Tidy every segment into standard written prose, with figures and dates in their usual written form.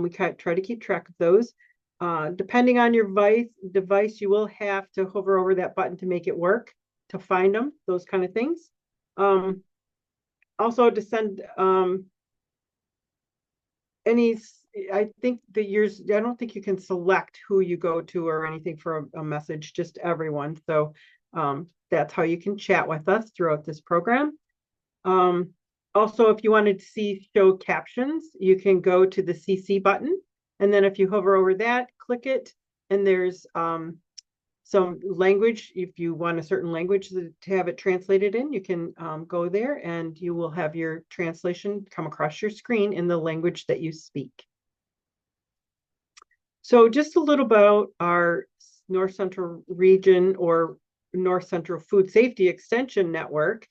We try to keep track of those. Depending on your device, you will have to hover over that button to make it work, to find them, those kind of things. Also to send any, I think that I don't think you can select who you go to or anything for a message, just everyone. So that's how you can chat with us throughout this program. Also, if you wanted to show captions, you can go to the CC button. And then if you hover over that, click it, and there's some language. If you want a certain language to have it translated in, you can go there and you will have your translation come across your screen in the language that you speak. So just a little about our North Central region or North Central Food Safety Extension Network.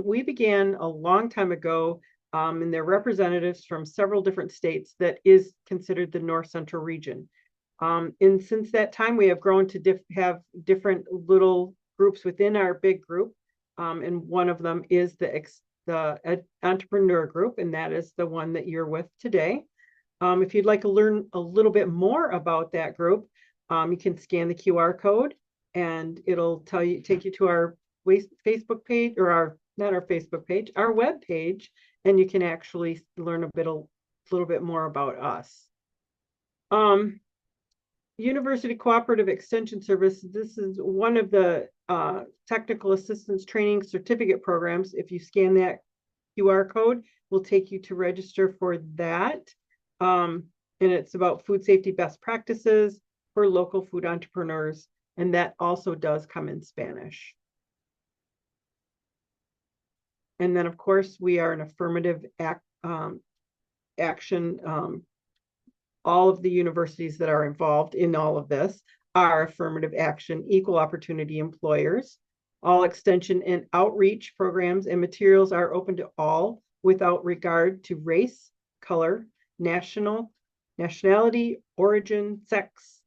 We began a long time ago, and they're representatives from several different states that is considered the North Central region. And since that time, we have grown to have different little groups within our big group. And one of them is the entrepreneur group, and that is the one that you're with today. If you'd like to learn a little bit more about that group, you can scan the QR code and it'll take you to our Facebook page, or not our Facebook page, our web page, and you can actually learn a little bit more about us. University Cooperative Extension Service, this is one of the technical assistance training certificate programs. If you scan that QR code, will take you to register for that. And it's about food safety best practices for local food entrepreneurs. And that also does come in Spanish. And then, of course, we are an affirmative action. All of the universities that are involved in all of this are affirmative action, equal opportunity employers. All extension and outreach programs and materials are open to all without regard to race, color, nationality, origin, sex,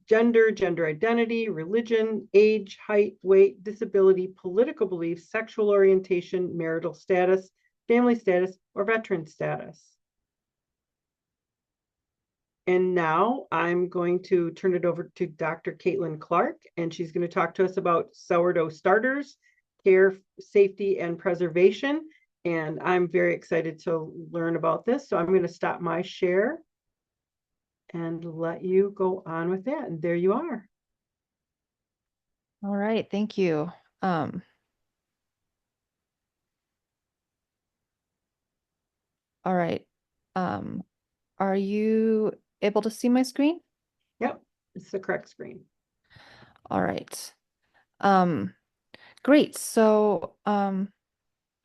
gender identity, religion, age, height, weight, disability, political beliefs, sexual orientation, marital status, family status, or veteran status. And now I'm going to turn it over to Dr. Caitlin Clark, and she's going to talk to us about sourdough starters, care, safety, and preservation. And I'm very excited to learn about this. So I'm going to stop my share and let you go on with that. And there you are. All right, thank you. All right. Are you able to see my screen? Yep, it's the correct screen. All right. Great. So,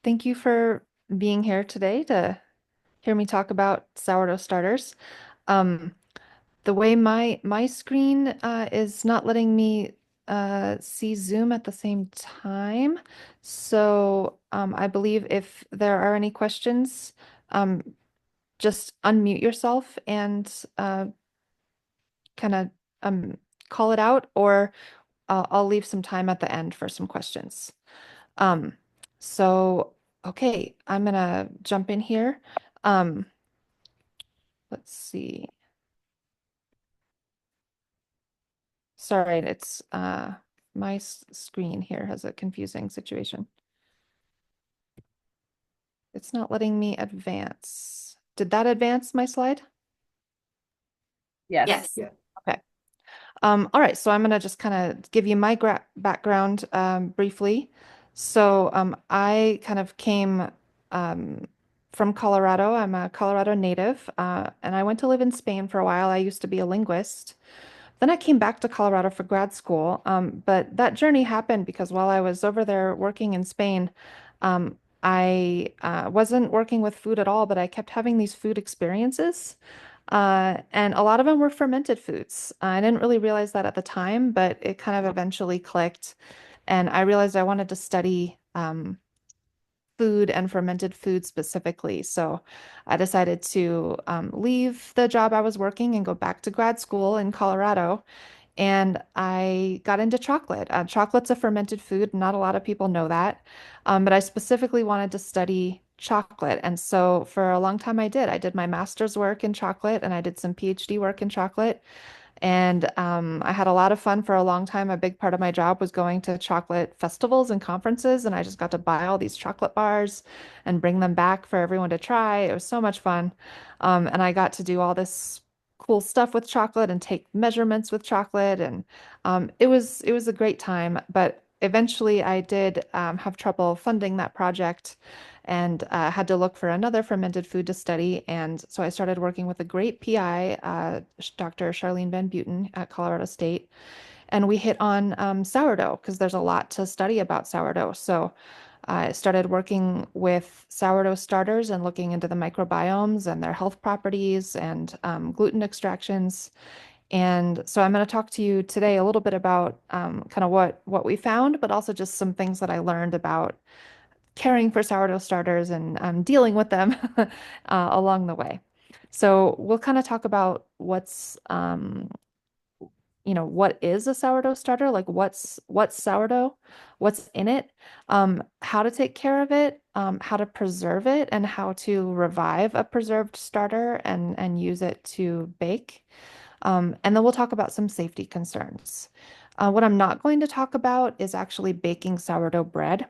thank you for being here today to hear me talk about sourdough starters. The way my screen is not letting me see Zoom at the same time. So, I believe if there are any questions, just unmute yourself and kind of call it out, or I'll leave some time at the end for some questions. So, okay, I'm gonna jump in here. Let's see. Sorry, it's my screen here has a confusing situation. It's not letting me advance. Did that advance my slide? Yes. Yeah. Okay. All right, so I'm going to just kind of give you my background briefly. So I kind of came from Colorado. I'm a Colorado native, and I went to live in Spain for a while. I used to be a linguist. Then I came back to Colorado for grad school, but that journey happened because while I was over there working in Spain, I wasn't working with food at all, but I kept having these food experiences. And a lot of them were fermented foods. I didn't really realize that at the time, but it kind of eventually clicked. And I realized I wanted to study food and fermented food specifically. So I decided to leave the job I was working and go back to grad school in Colorado. And I got into chocolate. Chocolate's a fermented food. Not a lot of people know that. But I specifically wanted to study chocolate. And so for a long time, I did. I did my master's work in chocolate and I did some PhD work in chocolate. And I had a lot of fun for a long time. A big part of my job was going to chocolate festivals and conferences, and I just got to buy all these chocolate bars and bring them back for everyone to try. It was so much fun. And I got to do all this cool stuff with chocolate and take measurements with chocolate, and it was a great time. But eventually, I did have trouble funding that project and had to look for another fermented food to study. And so I started working with a great PI, Dr. Charlene Van Buten at Colorado State. And we hit on sourdough because there's a lot to study about sourdough. So I started working with sourdough starters and looking into the microbiomes and their health properties and gluten extractions. And so I'm going to talk to you today a little bit about kind of what we found, but also just some things that I learned about caring for sourdough starters and dealing with them along the way. So we'll kind of talk about what is a sourdough starter, like what's sourdough, what's in it, how to take care of it, how to preserve it, and how to revive a preserved starter and use it to bake. And then we'll talk about some safety concerns. What I'm not going to talk about is actually baking sourdough bread.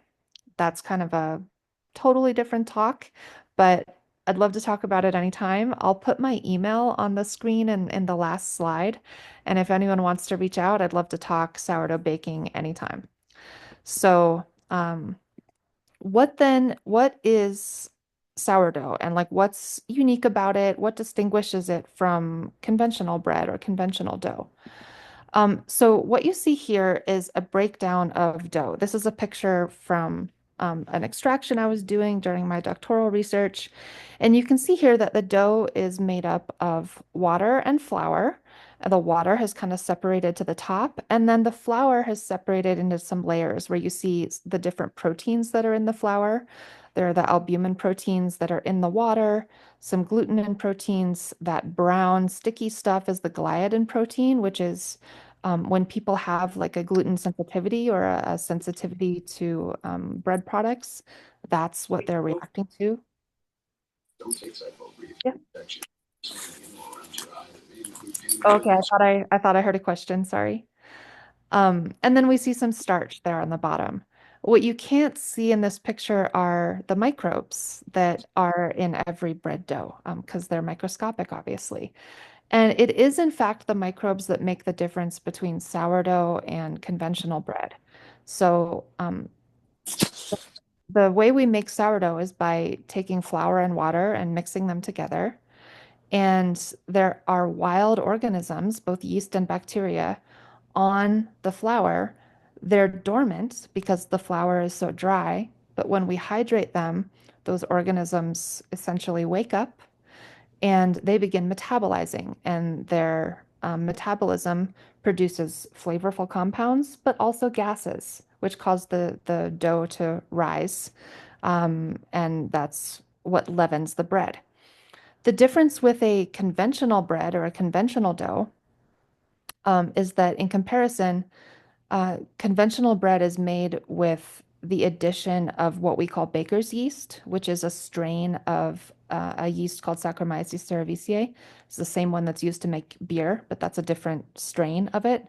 That's kind of a totally different talk, but I'd love to talk about it anytime. I'll put my email on the screen and in the last slide. And if anyone wants to reach out, I'd love to talk sourdough baking anytime. So, what is sourdough and like what's unique about it? What distinguishes it from conventional bread or conventional dough? So what you see here is a breakdown of dough. This is a picture from an extraction I was doing during my doctoral research. And you can see here that the dough is made up of water and flour. The water has kind of separated to the top, and then the flour has separated into some layers where you see the different proteins that are in the flour. There are the albumin proteins that are in the water, some gluten proteins. That brown sticky stuff is the gliadin protein, which is when people have like a gluten sensitivity or a sensitivity to bread products, that's what they're reacting to. Yeah. Okay, I thought I heard a question. Sorry. And then we see some starch there on the bottom. What you can't see in this picture are the microbes that are in every bread dough, because they're microscopic, obviously. And it is, in fact, the microbes that make the difference between sourdough and conventional bread. So, the way we make sourdough is by taking flour and water and mixing them together. And there are wild organisms, both yeast and bacteria, on the flour. They're dormant because the flour is so dry. But when we hydrate them, those organisms essentially wake up and they begin metabolizing, and their metabolism produces flavorful compounds, but also gases, which cause the dough to rise. And that's what leavens the bread. The difference with a conventional bread or a conventional dough is that in comparison, conventional bread is made with the addition of what we call baker's yeast, which is a strain of a yeast called Saccharomyces cerevisiae. It's the same one that's used to make beer, but that's a different strain of it.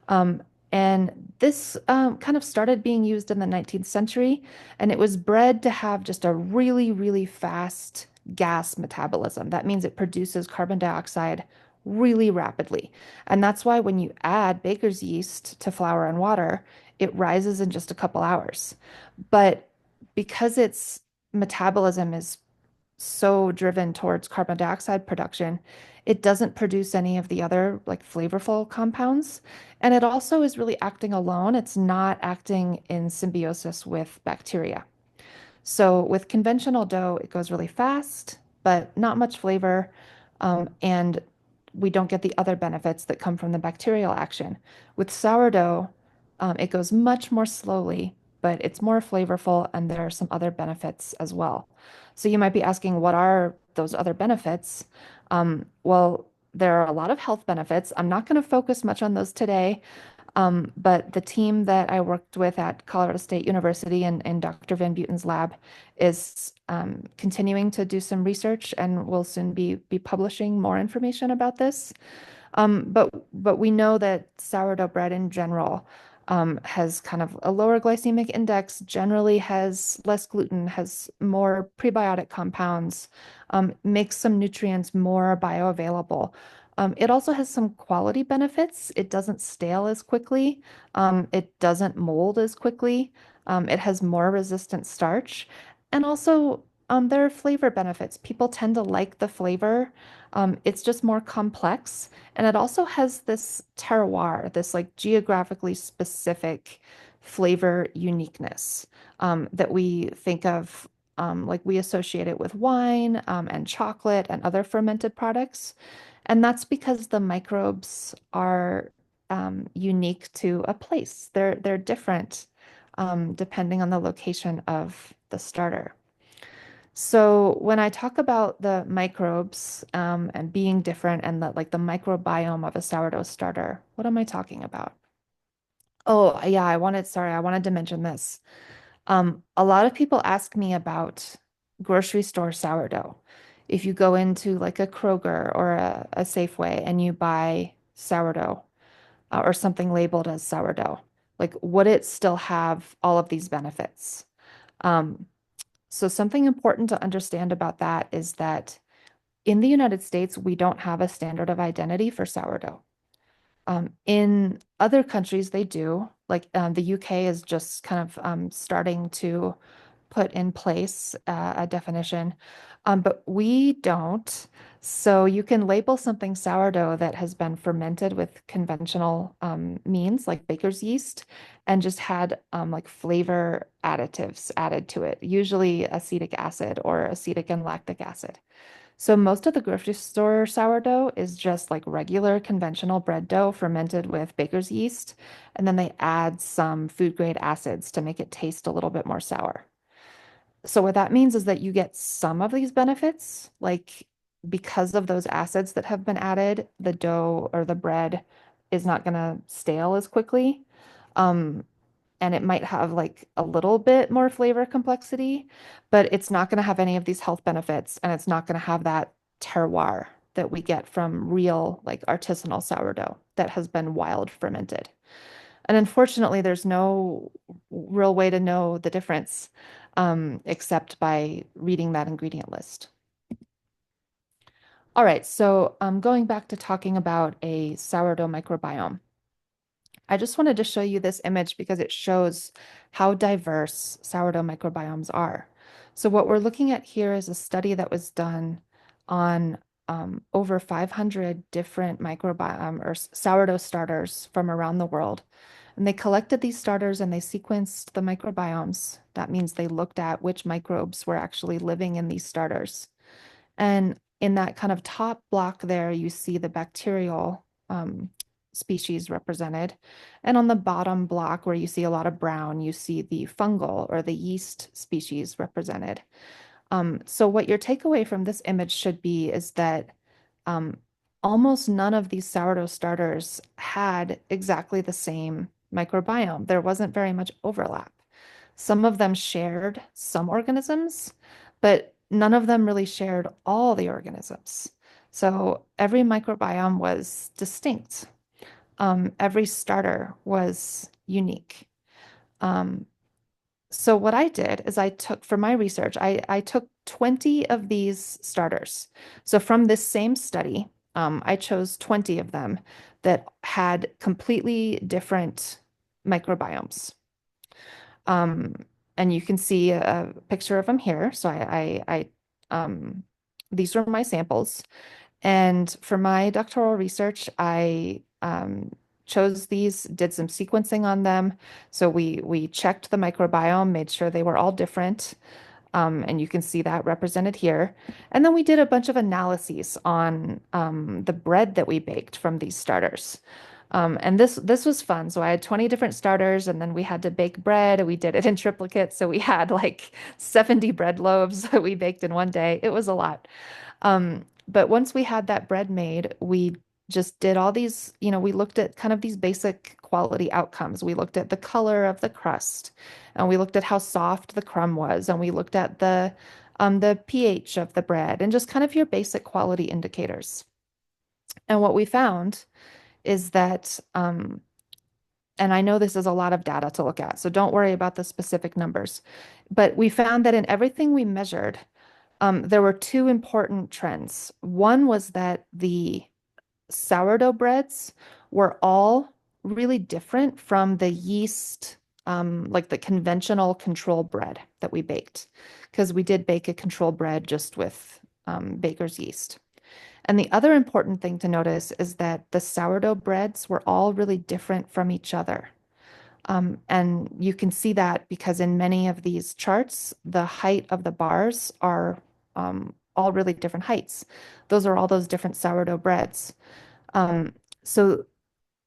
Um, and this kind of started being used in the 19th century, and it was bred to have just a really, really fast gas metabolism. That means it produces carbon dioxide really rapidly. And that's why when you add baker's yeast to flour and water, it rises in just a couple hours. But because its metabolism is so driven towards carbon dioxide production, it doesn't produce any of the other like flavorful compounds. And it also is really acting alone. It's not acting in symbiosis with bacteria. So with conventional dough, it goes really fast, but not much flavor. And we don't get the other benefits that come from the bacterial action. With sourdough, it goes much more slowly, but it's more flavorful, and there are some other benefits as well. So you might be asking, what are those other benefits? Well, there are a lot of health benefits. I'm not going to focus much on those today. But the team that I worked with at Colorado State University and Dr. Van Buten's lab is continuing to do some research and will soon be publishing more information about this. But we know that sourdough bread in general has kind of a lower glycemic index, generally has less gluten, has more prebiotic compounds, makes some nutrients more bioavailable. It also has some quality benefits. It doesn't stale as quickly. It doesn't mold as quickly. It has more resistant starch. And also, there are flavor benefits. People tend to like the flavor. It's just more complex. And it also has this terroir, this like geographically specific flavor uniqueness that we think of, like we associate it with wine and chocolate and other fermented products. And that's because the microbes are unique to a place. They're different depending on the location of the starter. So when I talk about the microbes and being different and the like the microbiome of a sourdough starter, what am I talking about? Oh, yeah, I wanted to mention this. A lot of people ask me about grocery store sourdough. If you go into like a Kroger or a Safeway and you buy sourdough or something labeled as sourdough, like would it still have all of these benefits? Um, so something important to understand about that is that in the United States, we don't have a standard of identity for sourdough. In other countries, they do. Like the UK is just kind of starting to put in place a definition, but we don't. So you can label something sourdough that has been fermented with conventional means like baker's yeast and just had like flavor additives added to it, usually acetic acid or acetic and lactic acid. So most of the grocery store sourdough is just like regular conventional bread dough fermented with baker's yeast, and then they add some food grade acids to make it taste a little bit more sour. So what that means is that you get some of these benefits, like because of those acids that have been added, the dough or the bread is not going to stale as quickly. Um, and it might have like a little bit more flavor complexity, but it's not going to have any of these health benefits and it's not going to have that terroir that we get from real like artisanal sourdough that has been wild fermented. And unfortunately, there's no real way to know the difference except by reading that ingredient list. All right, so going back to talking about a sourdough microbiome. I just wanted to show you this image because it shows how diverse sourdough microbiomes are. So what we're looking at here is a study that was done on over 500 different microbiome or sourdough starters from around the world. And they collected these starters and they sequenced the microbiomes. That means they looked at which microbes were actually living in these starters. And in that kind of top block there, you see the bacterial species represented. And on the bottom block, where you see a lot of brown, you see the fungal or the yeast species represented. So what your takeaway from this image should be is that um, almost none of these sourdough starters had exactly the same microbiome. There wasn't very much overlap. Some of them shared some organisms, but none of them really shared all the organisms. So every microbiome was distinct. Every starter was unique. Um, so what I did is I took, for my research, I took 20 of these starters. So from this same study, I chose 20 of them that had completely different microbiomes. Um, and you can see a picture of them here. So these were my samples. And for my doctoral research, I chose these, did some sequencing on them. So we checked the microbiome, made sure they were all different. And you can see that represented here. And then we did a bunch of analyses on the bread that we baked from these starters. And this was fun. So I had 20 different starters, and then we had to bake bread. We did it in triplicate. So we had like 70 bread loaves that we baked in one day. It was a lot. But once we had that bread made, we just did all these, we looked at kind of these basic quality outcomes. We looked at the color of the crust, and we looked at how soft the crumb was, and we looked at the pH of the bread, and just kind of your basic quality indicators. And what we found is that, and I know this is a lot of data to look at, so don't worry about the specific numbers, but we found that in everything we measured, there were two important trends. One was that the sourdough breads were all really different from the yeast, like the conventional control bread that we baked, because we did bake a control bread just with baker's yeast. And the other important thing to notice is that the sourdough breads were all really different from each other. And you can see that because in many of these charts, the height of the bars are all really different heights. Those are all those different sourdough breads. So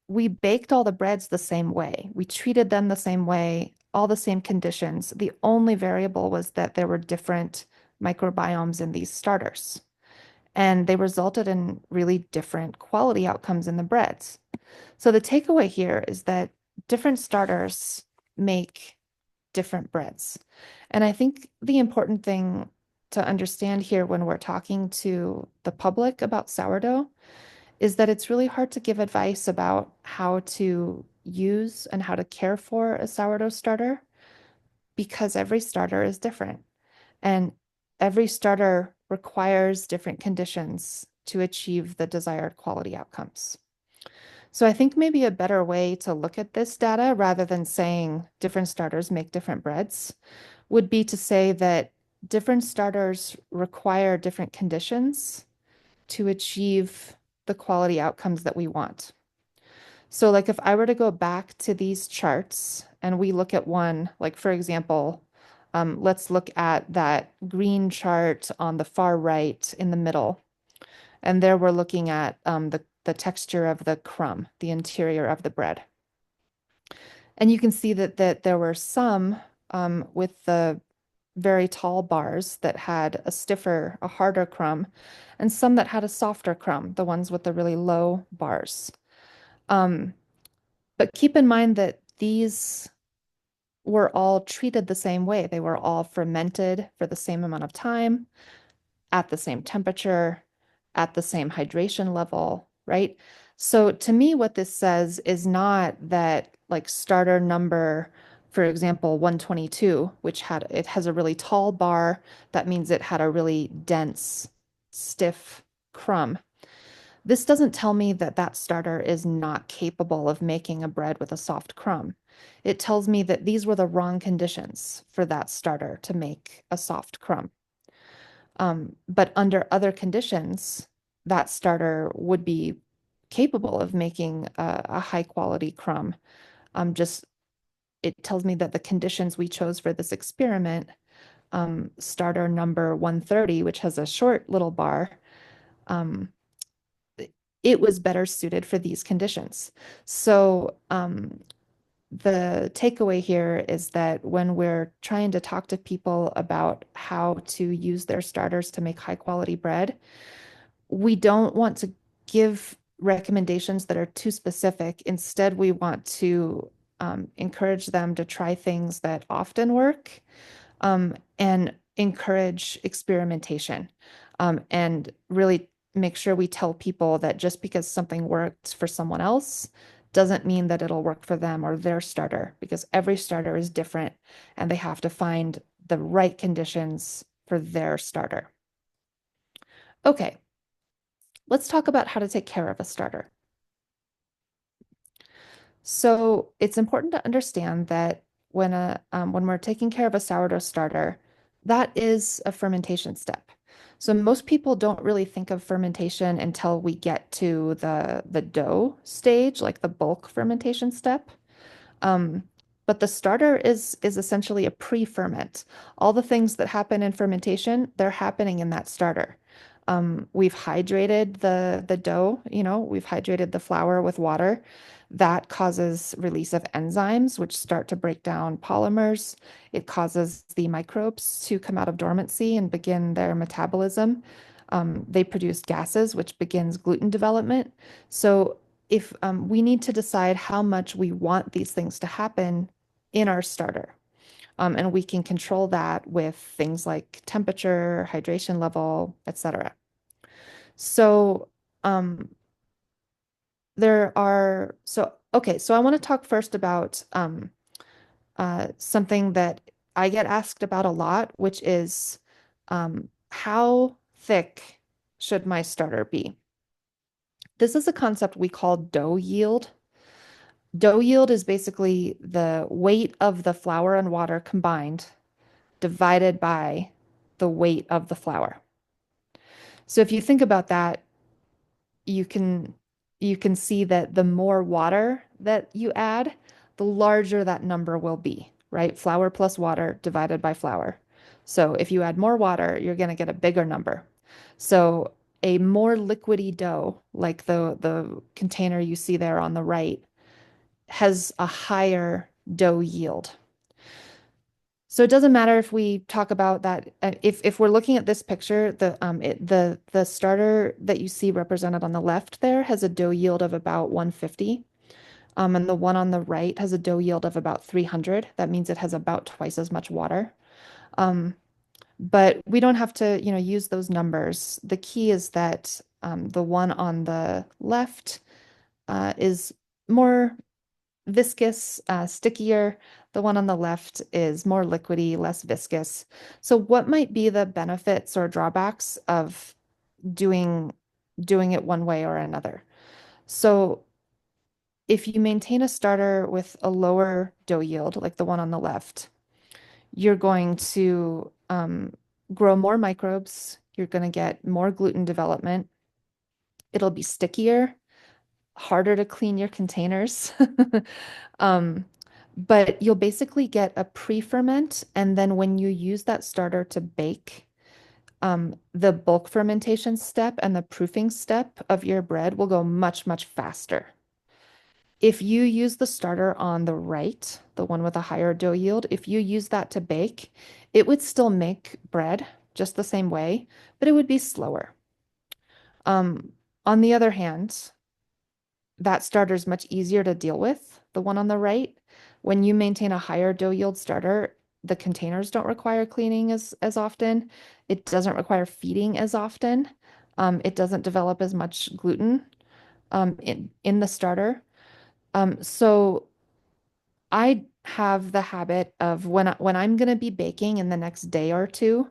we baked all the breads the same way. We treated them the same way, all the same conditions. The only variable was that there were different microbiomes in these starters. And they resulted in really different quality outcomes in the breads. So the takeaway here is that different starters make different breads. And I think the important thing to understand here when we're talking to the public about sourdough is that it's really hard to give advice about how to use and how to care for a sourdough starter because every starter is different. And every starter requires different conditions to achieve the desired quality outcomes. So I think maybe a better way to look at this data rather than saying different starters make different breads would be to say that different starters require different conditions to achieve the quality outcomes that we want. So like if I were to go back to these charts and we look at one, like for example, let's look at that green chart on the far right in the middle. And there we're looking at the texture of the crumb, the interior of the bread. And you can see that there were some with the very tall bars that had a stiffer, a harder crumb, and some that had a softer crumb, the ones with the really low bars. Um, but keep in mind that these were all treated the same way. They were all fermented for the same amount of time, at the same temperature, at the same hydration level, right? So to me, what this says is not that like starter number, for example, 122, which it has a really tall bar. That means it had a really dense, stiff crumb. This doesn't tell me that that starter is not capable of making a bread with a soft crumb. It tells me that these were the wrong conditions for that starter to make a soft crumb. But under other conditions, that starter would be capable of making a high quality crumb. Just it tells me that the conditions we chose for this experiment, starter number 130, which has a short little bar, um, it was better suited for these conditions. So the takeaway here is that when we're trying to talk to people about how to use their starters to make high quality bread, we don't want to give recommendations that are too specific. Instead, we want to encourage them to try things that often work and encourage experimentation and really make sure we tell people that just because something works for someone else doesn't mean that it'll work for them or their starter, because every starter is different and they have to find the right conditions for their starter. Okay, let's talk about how to take care of a starter. So it's important to understand that when we're taking care of a sourdough starter, that is a fermentation step. So most people don't really think of fermentation until we get to the dough stage, like the bulk fermentation step. Um, but the starter is essentially a pre-ferment. All the things that happen in fermentation, they're happening in that starter. We've hydrated the dough, we've hydrated the flour with water. That causes release of enzymes, which start to break down polymers. It causes the microbes to come out of dormancy and begin their metabolism. They produce gases, which begins gluten development. So if we need to decide how much we want these things to happen in our starter. And we can control that with things like temperature, hydration level, etc. So um, okay, so I want to talk first about something that I get asked about a lot, which is how thick should my starter be? This is a concept we call dough yield. Dough yield is basically the weight of the flour and water combined divided by the weight of the flour. So if you think about that, you can you can see that the more water that you add, the larger that number will be, right? Flour plus water divided by flour. So if you add more water, you're going to get a bigger number. So a more liquidy dough, like the container you see there on the right, has a higher dough yield. So it doesn't matter if we talk about that. If we're looking at this picture, the starter that you see represented on the left there has a dough yield of about 150, and the one on the right has a dough yield of about 300. That means it has about twice as much water. Um, but we don't have to, use those numbers. The key is that the one on the left is more viscous, stickier. The one on the left is more liquidy, less viscous. So what might be the benefits or drawbacks of doing doing it one way or another? So if you maintain a starter with a lower dough yield, like the one on the left, you're going to grow more microbes. You're going to get more gluten development. It'll be stickier, harder to clean your containers. Um, but you'll basically get a pre-ferment, and then when you use that starter to bake, the bulk fermentation step and the proofing step of your bread will go much, much faster. If you use the starter on the right, the one with a higher dough yield, if you use that to bake, it would still make bread just the same way, but it would be slower. Um, on the other hand, that starter is much easier to deal with, the one on the right. When you maintain a higher dough yield starter, the containers don't require cleaning as often. It doesn't require feeding as often. It doesn't develop as much gluten in the starter. So I have the habit of when I'm going to be baking in the next day or two,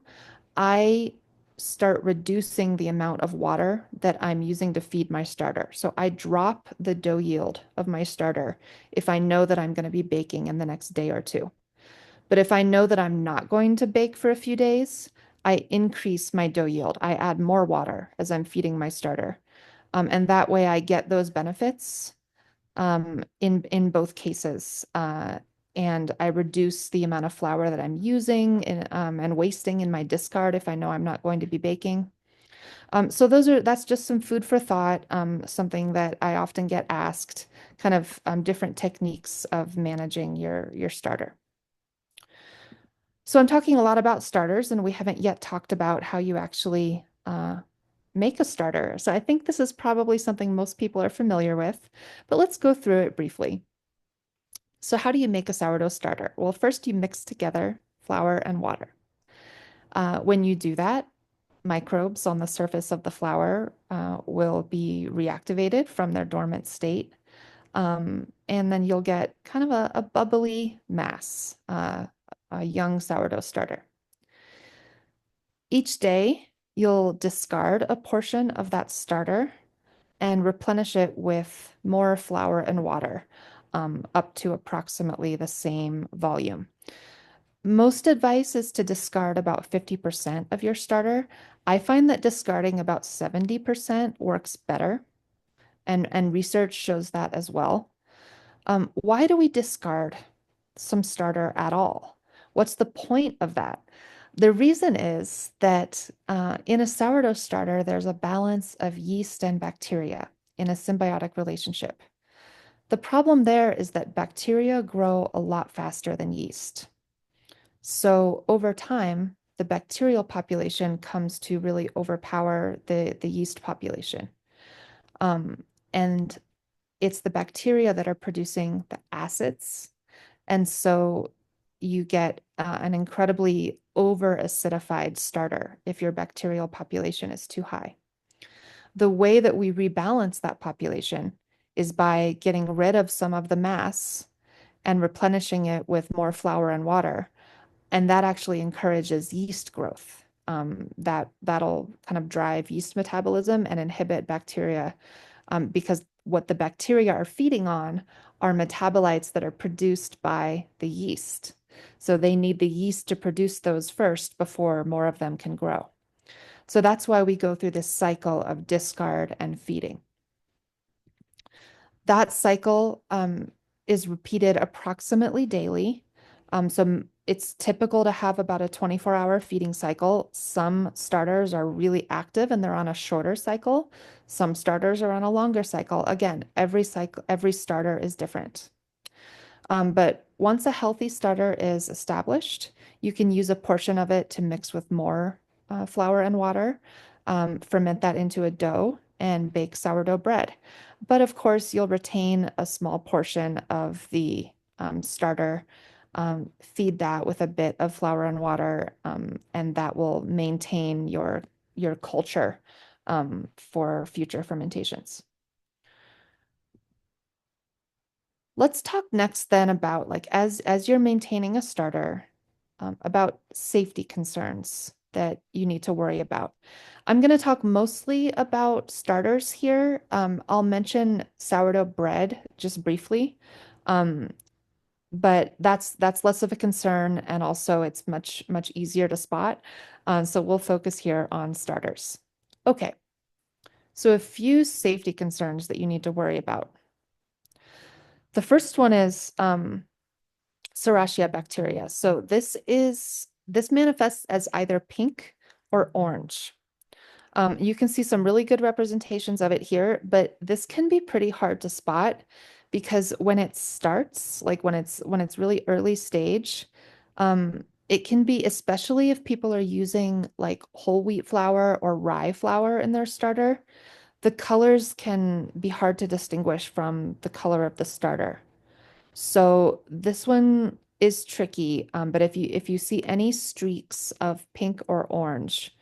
I start reducing the amount of water that I'm using to feed my starter. So I drop the dough yield of my starter if I know that I'm going to be baking in the next day or two. But if I know that I'm not going to bake for a few days, I increase my dough yield. I add more water as I'm feeding my starter. And that way I get those benefits in both cases. And I reduce the amount of flour that I'm using and wasting in my discard if I know I'm not going to be baking. So that's just some food for thought, something that I often get asked, kind of different techniques of managing your starter. So I'm talking a lot about starters, and we haven't yet talked about how you actually make a starter. So I think this is probably something most people are familiar with, but let's go through it briefly. So how do you make a sourdough starter? Well, first you mix together flour and water. When you do that, microbes on the surface of the flour will be reactivated from their dormant state. And then you'll get kind of a bubbly mass, a young sourdough starter. Each day, you'll discard a portion of that starter and replenish it with more flour and water, up to approximately the same volume. Most advice is to discard about 50% of your starter. I find that discarding about 70% works better, and research shows that as well. Why do we discard some starter at all? What's the point of that? The reason is that in a sourdough starter, there's a balance of yeast and bacteria in a symbiotic relationship. The problem there is that bacteria grow a lot faster than yeast. So over time, the bacterial population comes to really overpower the yeast population. Um, and it's the bacteria that are producing the acids. And so you get an incredibly over acidified starter if your bacterial population is too high. The way that we rebalance that population is by getting rid of some of the mass and replenishing it with more flour and water. And that actually encourages yeast growth. That'll kind of drive yeast metabolism and inhibit bacteria, because what the bacteria are feeding on are metabolites that are produced by the yeast. So they need the yeast to produce those first before more of them can grow. So that's why we go through this cycle of discard and feeding. That cycle is repeated approximately daily. So it's typical to have about a 24-hour feeding cycle. Some starters are really active and they're on a shorter cycle. Some starters are on a longer cycle. Again, every starter is different. But once a healthy starter is established, you can use a portion of it to mix with more flour and water, ferment that into a dough, and bake sourdough bread. But of course, you'll retain a small portion of the starter, feed that with a bit of flour and water, and that will maintain your culture for future fermentations. Let's talk next then about like as you're maintaining a starter, about safety concerns that you need to worry about. I'm going to talk mostly about starters here. I'll mention sourdough bread just briefly, um, but that's less of a concern, and also it's much easier to spot. So we'll focus here on starters. Okay, so a few safety concerns that you need to worry about. The first one is Serratia bacteria. So this manifests as either pink or orange. You can see some really good representations of it here, but this can be pretty hard to spot because when it starts, like when it's really early stage, it can be, especially if people are using like whole wheat flour or rye flour in their starter, the colors can be hard to distinguish from the color of the starter. So this one is tricky, but if you see any streaks of pink or orange,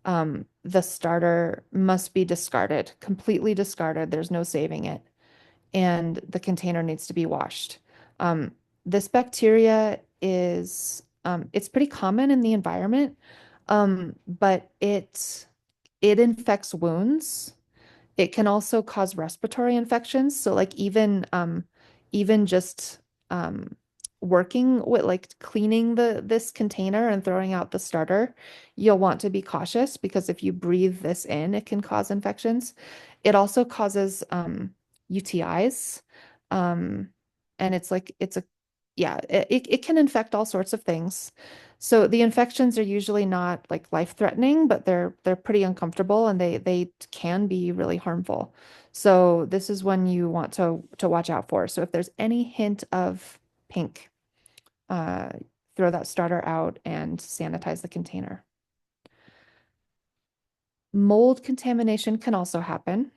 the starter must be discarded, completely discarded. There's no saving it, and the container needs to be washed. This bacteria is it's pretty common in the environment, but it infects wounds. It can also cause respiratory infections. So like even just um working with like cleaning this container and throwing out the starter, you'll want to be cautious because if you breathe this in, it can cause infections. It also causes UTIs. Um and it's a yeah, it can infect all sorts of things. So the infections are usually not like life-threatening, but they're pretty uncomfortable and they can be really harmful. So this is one you want to watch out for. So if there's any hint of pink, uh, throw that starter out and sanitize the container. Mold contamination can also happen.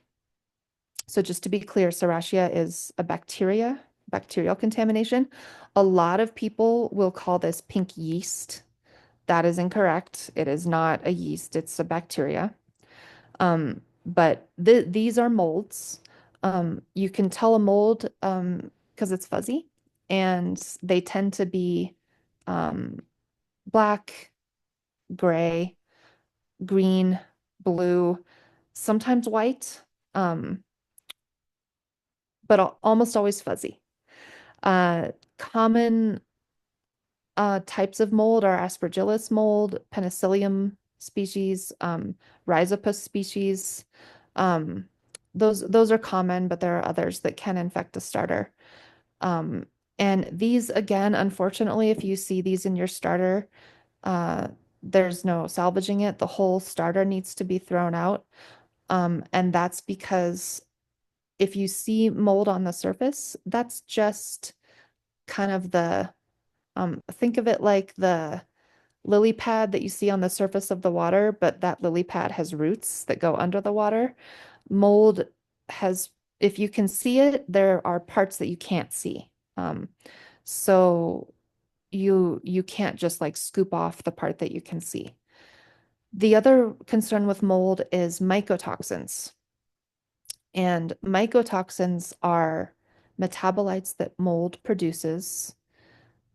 So just to be clear, Serratia is a bacterial contamination. A lot of people will call this pink yeast. That is incorrect. It is not a yeast, it's a bacteria. But these are molds. You can tell a mold because it's fuzzy, and they tend to be um, black, gray, green, blue, sometimes white, um, but almost always fuzzy. Common types of mold are Aspergillus mold, Penicillium species, Rhizopus species. Um, those are common, but there are others that can infect a starter. Um, and these, again, unfortunately, if you see these in your starter, uh, there's no salvaging it. The whole starter needs to be thrown out. And that's because if you see mold on the surface, that's just kind of think of it like lily pad that you see on the surface of the water, but that lily pad has roots that go under the water. Mold has, if you can see it, there are parts that you can't see. So you can't just like scoop off the part that you can see. The other concern with mold is mycotoxins. And mycotoxins are metabolites that mold produces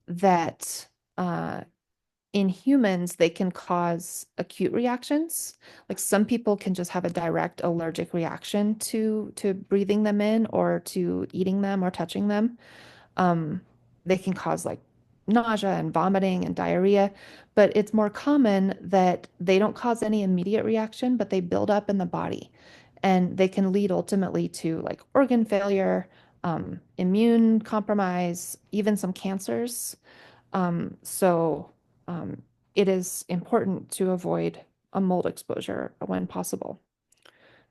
that in humans, they can cause acute reactions. Like some people can just have a direct allergic reaction to breathing them in or to eating them or touching them. Um, they can cause like nausea and vomiting and diarrhea, but it's more common that they don't cause any immediate reaction, but they build up in the body and they can lead ultimately to like organ failure, immune compromise, even some cancers. So it is important to avoid a mold exposure when possible.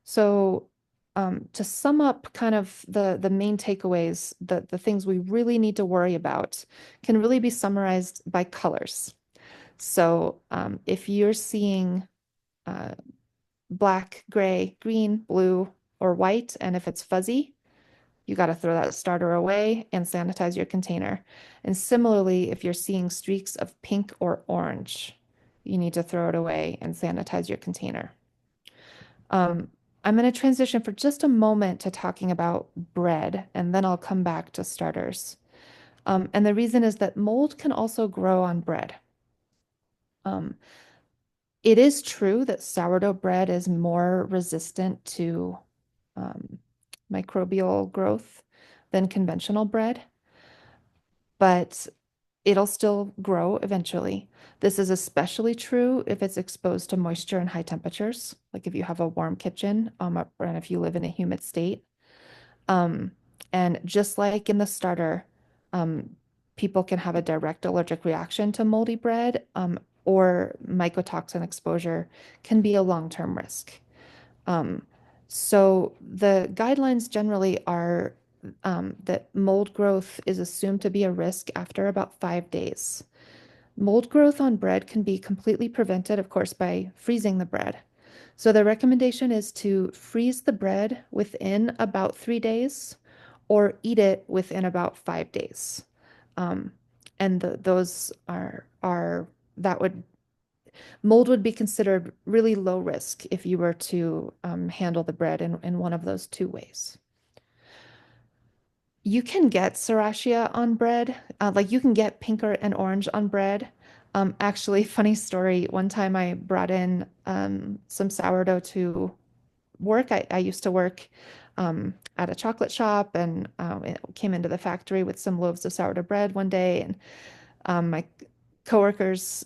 So to sum up kind of the main takeaways, the things we really need to worry about can really be summarized by colors. So if you're seeing uh, black, gray, green, blue, or white, and if it's fuzzy, you got to throw that starter away and sanitize your container. And similarly, if you're seeing streaks of pink or orange, you need to throw it away and sanitize your container. Um, I'm going to transition for just a moment to talking about bread, and then I'll come back to starters. And the reason is that mold can also grow on bread. Um, it is true that sourdough bread is more resistant to um, microbial growth than conventional bread, but it'll still grow eventually. This is especially true if it's exposed to moisture and high temperatures, like if you have a warm kitchen, and if you live in a humid state. Um, and just like in the starter, um, people can have a direct allergic reaction to moldy bread, or mycotoxin exposure can be a long-term risk. Um, so the guidelines generally are that mold growth is assumed to be a risk after about 5 days. Mold growth on bread can be completely prevented, of course, by freezing the bread. So the recommendation is to freeze the bread within about 3 days or eat it within about 5 days. Um, and those are that would mold would be considered really low risk if you were to handle the bread in one of those two ways. You can get Serratia on bread, like you can get pink and orange on bread. Actually, funny story. One time I brought in some sourdough to work. I used to work at a chocolate shop and came into the factory with some loaves of sourdough bread one day, and my coworkers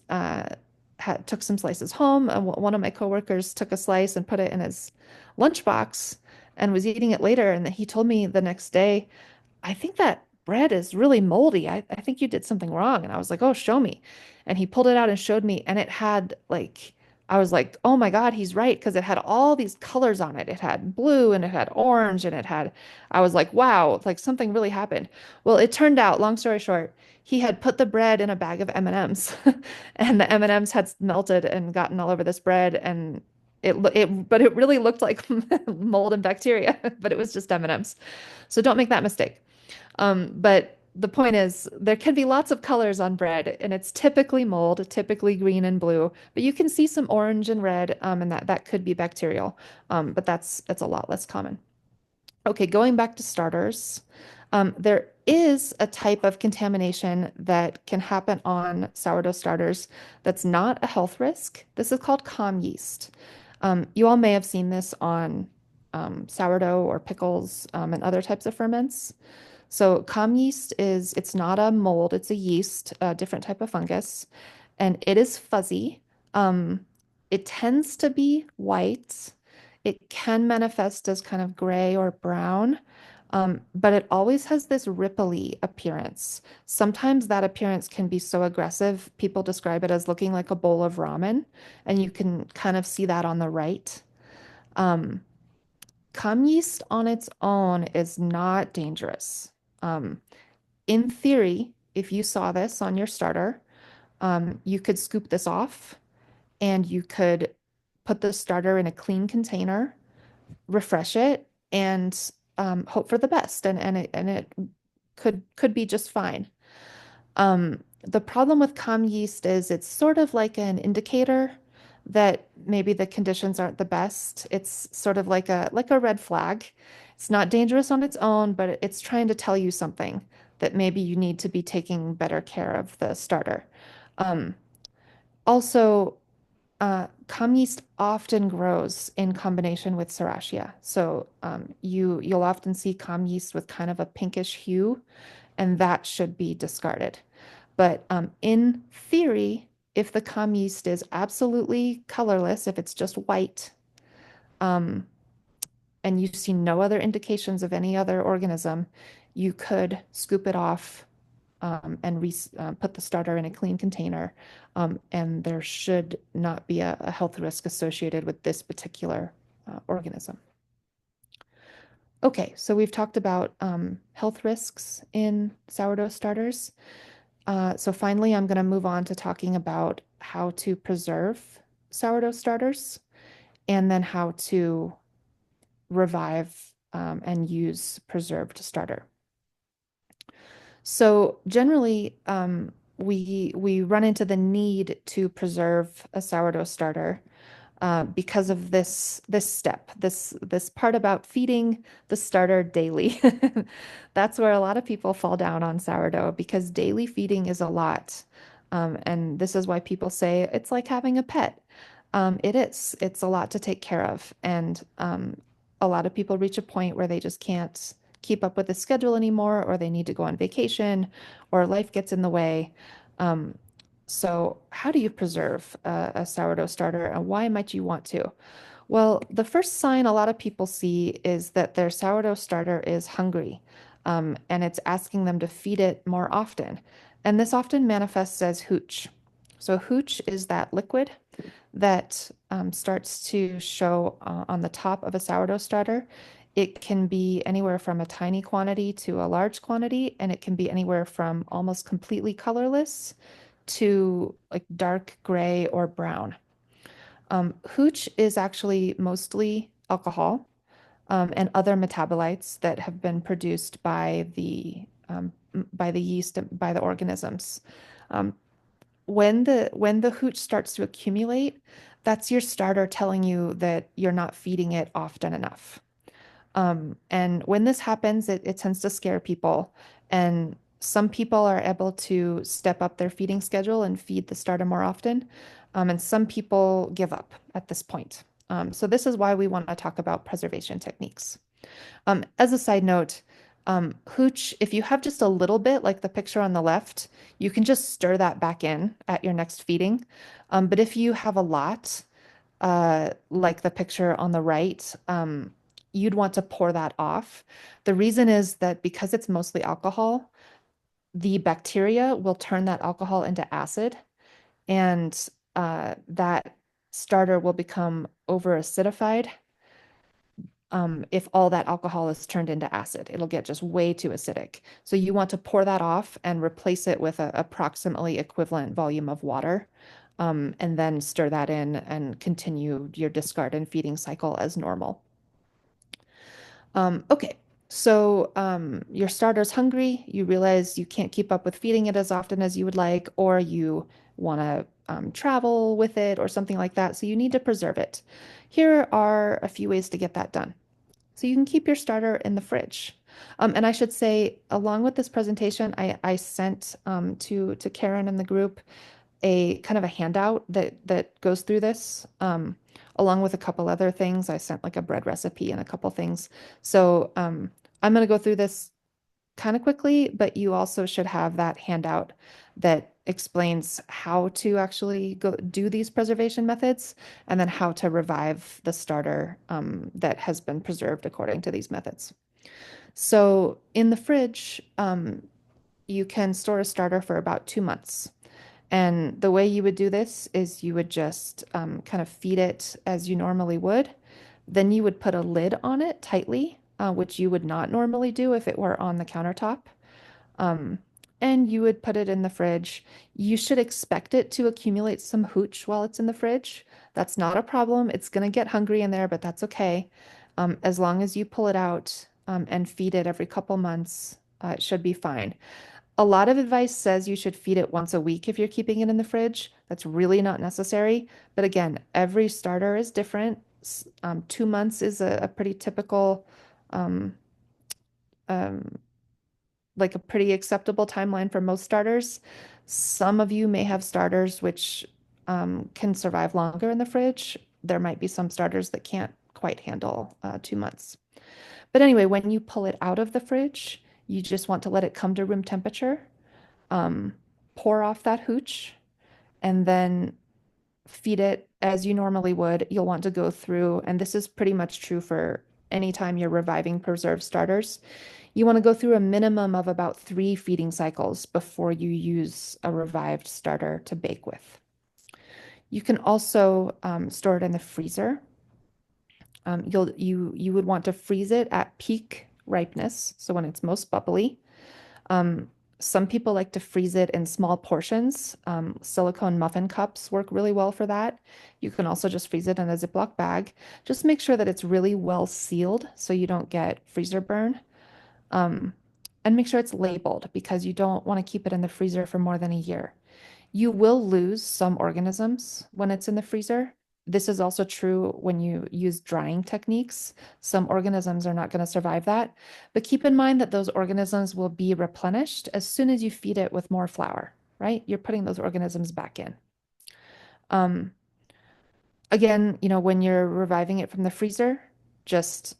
took some slices home. And one of my coworkers took a slice and put it in his lunchbox and was eating it later. And he told me the next day, I think that bread is really moldy. I think you did something wrong. And I was like, oh, show me. And he pulled it out and showed me. And it had like, I was like, oh my God, he's right. Because it had all these colors on it. It had blue and it had orange and it had, I was like, wow, like something really happened. Well, it turned out, long story short, he had put the bread in a bag of M&Ms and the M&Ms had melted and gotten all over this bread. And but it really looked like mold and bacteria, but it was just M&Ms. So don't make that mistake. But the point is, there can be lots of colors on bread, and it's typically mold, typically green and blue, but you can see some orange and red, and that could be bacterial, but that's a lot less common. Okay, going back to starters, there is a type of contamination that can happen on sourdough starters that's not a health risk. This is called comm yeast. You all may have seen this on sourdough or pickles and other types of ferments. So comm yeast it's not a mold, it's a yeast, a different type of fungus, and it is fuzzy. Um, it tends to be white. It can manifest as kind of gray or brown, but it always has this ripply appearance. Sometimes that appearance can be so aggressive, people describe it as looking like a bowl of ramen, and you can kind of see that on the right. Um, Cum yeast on its own is not dangerous. Um, in theory, if you saw this on your starter, You could scoop this off and you could put the starter in a clean container, refresh it, and hope for the best. And it could be just fine. The problem with comm yeast is it's sort of like an indicator that maybe the conditions aren't the best. It's sort of like a red flag. It's not dangerous on its own, but it's trying to tell you something that maybe you need to be taking better care of the starter. Um, Also, comm yeast often grows in combination with Serratia. So you'll often see comm yeast with kind of a pinkish hue, and that should be discarded. But in theory, if the comm yeast is absolutely colorless, if it's just white, um, and you see no other indications of any other organism, you could scoop it off and put the starter in a clean container. And there should not be a health risk associated with this particular organism. Okay, so we've talked about health risks in sourdough starters. So finally, I'm going to move on to talking about how to preserve sourdough starters and then how to revive and use preserved starter. So generally, we run into the need to preserve a sourdough starter because of this step, this part about feeding the starter daily. That's where a lot of people fall down on sourdough because daily feeding is a lot. And this is why people say it's like having a pet. It is. It's a lot to take care of. And a lot of people reach a point where they just can't keep up with the schedule anymore, or they need to go on vacation, or life gets in the way. Um, so, how do you preserve a sourdough starter and why might you want to? Well, the first sign a lot of people see is that their sourdough starter is hungry, and it's asking them to feed it more often. And this often manifests as hooch. So, hooch is that liquid that starts to show on the top of a sourdough starter. It can be anywhere from a tiny quantity to a large quantity, and it can be anywhere from almost completely colorless to like dark gray or brown. Hooch is actually mostly alcohol and other metabolites that have been produced by the yeast, by the organisms. Um, when the hooch starts to accumulate, that's your starter telling you that you're not feeding it often enough. And when this happens, it tends to scare people. And some people are able to step up their feeding schedule and feed the starter more often. And some people give up at this point. So this is why we want to talk about preservation techniques. As a side note, hooch, if you have just a little bit, like the picture on the left, you can just stir that back in at your next feeding. But if you have a lot, like the picture on the right, you'd want to pour that off. The reason is that because it's mostly alcohol, the bacteria will turn that alcohol into acid, and that starter will become over acidified. If all that alcohol is turned into acid, it'll get just way too acidic. So you want to pour that off and replace it with an approximately equivalent volume of water, and then stir that in and continue your discard and feeding cycle as normal. Okay, so your starter's hungry. You realize you can't keep up with feeding it as often as you would like, or you want to travel with it or something like that. So you need to preserve it. Here are a few ways to get that done. So you can keep your starter in the fridge. And I should say, along with this presentation, I sent to Karen and the group a kind of a handout that goes through this, along with a couple other things. I sent like a bread recipe and a couple things. So I'm going to go through this kind of quickly, but you also should have that handout that explains how to actually go do these preservation methods and then how to revive the starter that has been preserved according to these methods. So in the fridge, you can store a starter for about 2 months. And the way you would do this is you would just kind of feed it as you normally would. Then you would put a lid on it tightly, which you would not normally do if it were on the countertop. Um, and you would put it in the fridge. You should expect it to accumulate some hooch while it's in the fridge. That's not a problem. It's going to get hungry in there, but that's okay. As long as you pull it out and feed it every couple months, it should be fine. A lot of advice says you should feed it once a week if you're keeping it in the fridge. That's really not necessary. But again, every starter is different. 2 months is a pretty typical, um, um, like a pretty acceptable timeline for most starters. Some of you may have starters which can survive longer in the fridge. There might be some starters that can't quite handle 2 months. But anyway, when you pull it out of the fridge, you just want to let it come to room temperature, um, pour off that hooch, and then feed it as you normally would. You'll want to go through, and this is pretty much true for anytime you're reviving preserved starters. You want to go through a minimum of about 3 feeding cycles before you use a revived starter to bake with. You can also store it in the freezer. You would want to freeze it at peak ripeness, so when it's most bubbly. Um, some people like to freeze it in small portions. Silicone muffin cups work really well for that. You can also just freeze it in a Ziploc bag. Just make sure that it's really well sealed so you don't get freezer burn. Um, and make sure it's labeled because you don't want to keep it in the freezer for more than a year. You will lose some organisms when it's in the freezer. This is also true when you use drying techniques. Some organisms are not going to survive that. But keep in mind that those organisms will be replenished as soon as you feed it with more flour, right? You're putting those organisms back in. Um, Again, when you're reviving it from the freezer, just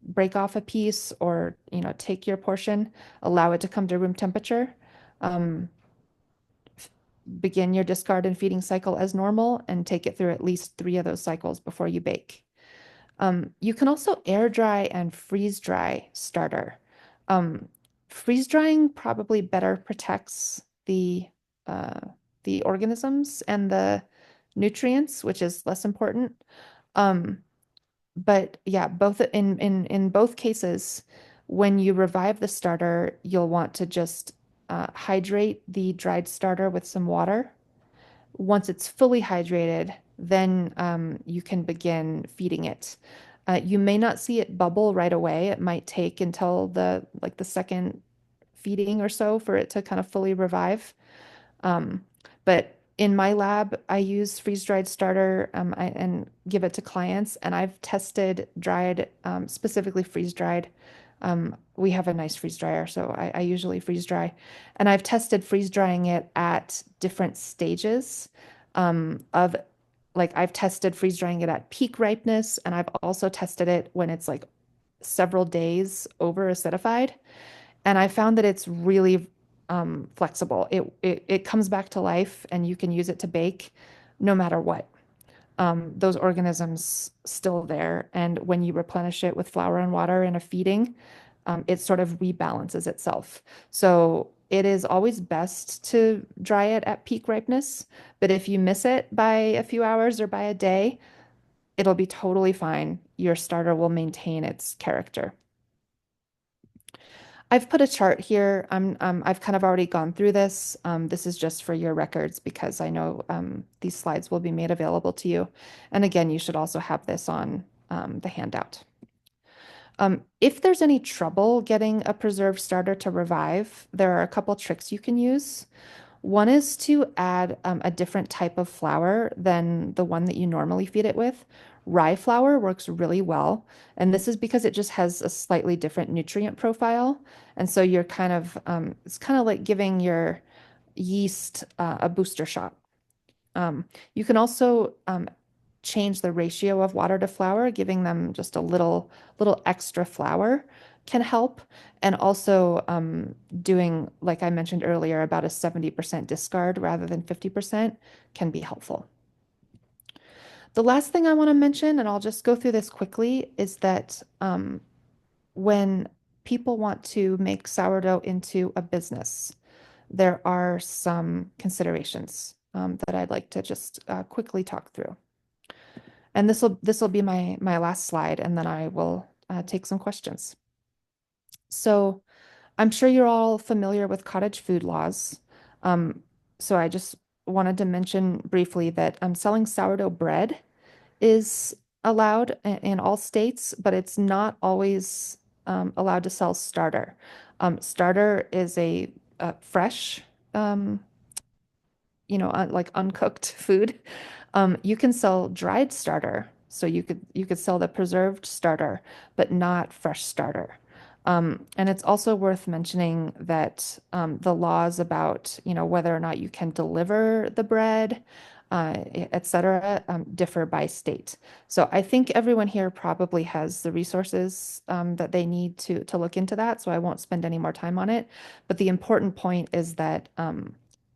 break off a piece or, take your portion, allow it to come to room temperature. Um, Begin your discard and feeding cycle as normal and take it through at least 3 of those cycles before you bake. You can also air dry and freeze dry starter. Um, Freeze drying probably better protects uh, the organisms and the nutrients, which is less important. Um, but yeah, both in both cases, when you revive the starter, you'll want to just hydrate the dried starter with some water. Once it's fully hydrated, then you can begin feeding it. You may not see it bubble right away. It might take until the second feeding or so for it to kind of fully revive. Um, but in my lab, I use freeze-dried starter and give it to clients. And I've tested dried, specifically freeze-dried. We have a nice freeze dryer, so I usually freeze dry. And I've tested freeze drying it at different stages of like I've tested freeze drying it at peak ripeness, and I've also tested it when it's like several days over acidified. And I found that it's really flexible. It comes back to life, and you can use it to bake no matter what. Those organisms still there, and when you replenish it with flour and water in a feeding, it sort of rebalances itself. So it is always best to dry it at peak ripeness, but if you miss it by a few hours or by a day, it'll be totally fine. Your starter will maintain its character. I've put a chart here. I've kind of already gone through this. This is just for your records because I know these slides will be made available to you. And again, you should also have this on the handout. If there's any trouble getting a preserved starter to revive, there are a couple tricks you can use. One is to add a different type of flour than the one that you normally feed it with. Rye flour works really well, and this is because it just has a slightly different nutrient profile. And so you're it's kind of like giving your yeast a booster shot. You can also change the ratio of water to flour, giving them just a little extra flour can help. And also doing, like I mentioned earlier, about a 70% discard rather than 50% can be helpful. The last thing I want to mention, and I'll just go through this quickly, is that when people want to make sourdough into a business, there are some considerations that I'd like to just quickly talk through. And this will be my last slide, and then I will take some questions. So I'm sure you're all familiar with cottage food laws. Um, so I just wanted to mention briefly that selling sourdough bread is allowed in all states, but it's not always allowed to sell starter. Starter is a fresh, um, like uncooked food. You can sell dried starter, so you could sell the preserved starter, but not fresh starter. And it's also worth mentioning that the laws about, whether or not you can deliver the bread, et cetera, differ by state. So I think everyone here probably has the resources that they need to look into that. So I won't spend any more time on it. But the important point is that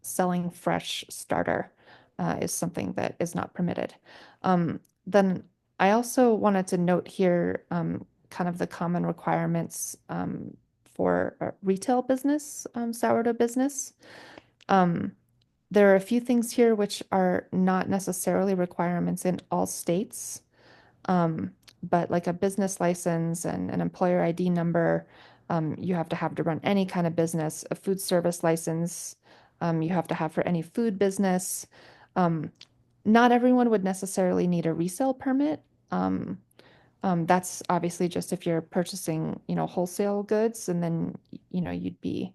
selling fresh starter is something that is not permitted. Then I also wanted to note here kind of the common requirements for a retail business, sourdough business. Um, there are a few things here which are not necessarily requirements in all states. Um, but like a business license and an employer ID number, you have to run any kind of business, a food service license, you have to have for any food business. Um, Not everyone would necessarily need a resale permit. Um, that's obviously just if you're purchasing, wholesale goods, and then, you'd be,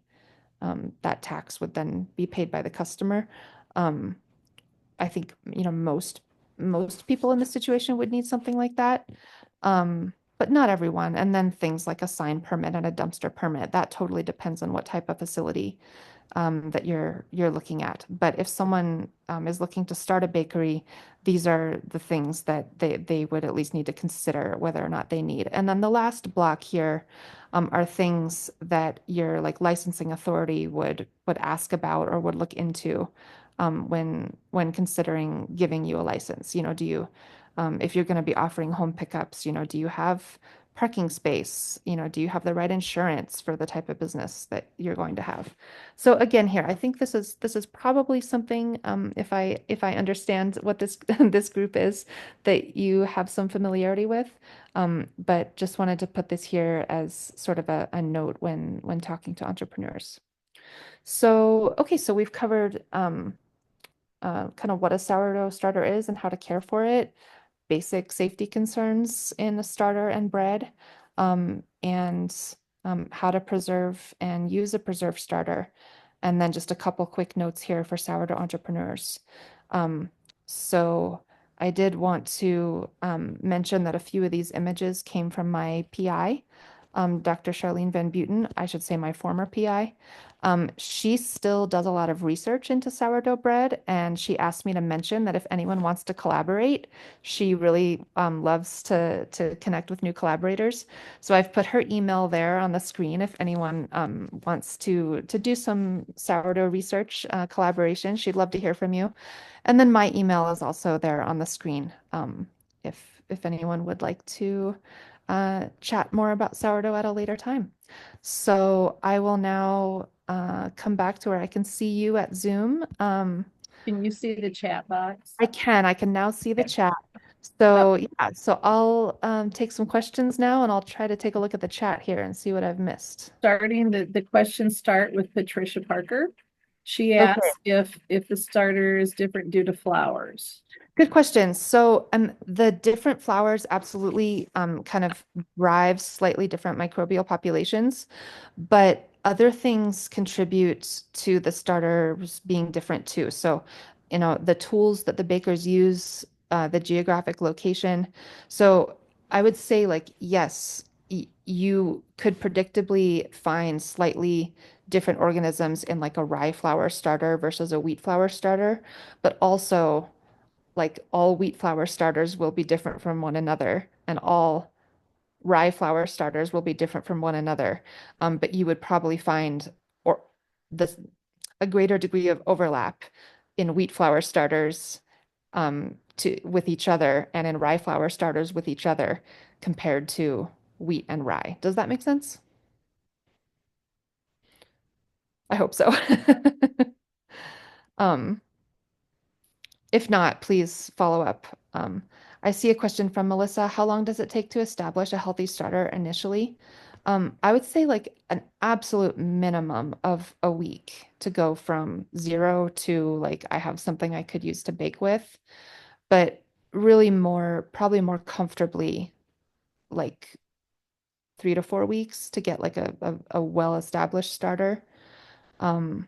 that tax would then be paid by the customer. Um, I think, most people in this situation would need something like that. But not everyone. And then things like a sign permit and a dumpster permit, that totally depends on what type of facility that you're looking at. But if someone is looking to start a bakery, these are the things that they would at least need to consider whether or not they need. And then the last block here are things that your like licensing authority would ask about or would look into when considering giving you a license. Do you if you're going to be offering home pickups, do you have parking space? Do you have the right insurance for the type of business that you're going to have? So again, here, I think this is probably something, if I understand what this this group is, that you have some familiarity with. But just wanted to put this here as sort of a note when talking to entrepreneurs. So okay, so we've covered kind of what a sourdough starter is and how to care for it, basic safety concerns in a starter and bread, and how to preserve and use a preserved starter. And then just a couple quick notes here for sourdough entrepreneurs. Um, so I did want to mention that a few of these images came from my PI, Dr. Charlene Van Buten, I should say my former PI. She still does a lot of research into sourdough bread, and she asked me to mention that if anyone wants to collaborate, she really loves to connect with new collaborators. So I've put her email there on the screen if anyone wants to do some sourdough research collaboration. She'd love to hear from you. And then my email is also there on the screen if anyone would like to chat more about sourdough at a later time. So I will now come back to where I can see you at Zoom. Can you see the chat box? I can now see the Okay. chat. Well, So yeah, so I'll take some questions now and I'll try to take a look at the chat here and see what I've missed. starting the questions start with Patricia Parker. She Okay. asks if the starter is different due to flowers. Good question. So, the different flowers absolutely kind of drive slightly different microbial populations, but other things contribute to the starters being different too. So, the tools that the bakers use, the geographic location. So, I would say, like, yes, you could predictably find slightly different organisms in like a rye flour starter versus a wheat flour starter, but also like all wheat flour starters will be different from one another, and all rye flour starters will be different from one another. But you would probably find or this a greater degree of overlap in wheat flour starters to with each other and in rye flour starters with each other compared to wheat and rye. Does that make sense? I hope so. Um, If not, please follow up. I see a question from Melissa. How long does it take to establish a healthy starter initially? I would say like an absolute minimum of a week to go from zero to like I have something I could use to bake with, but really probably more comfortably like 3 to 4 weeks to get like a well-established starter. Um,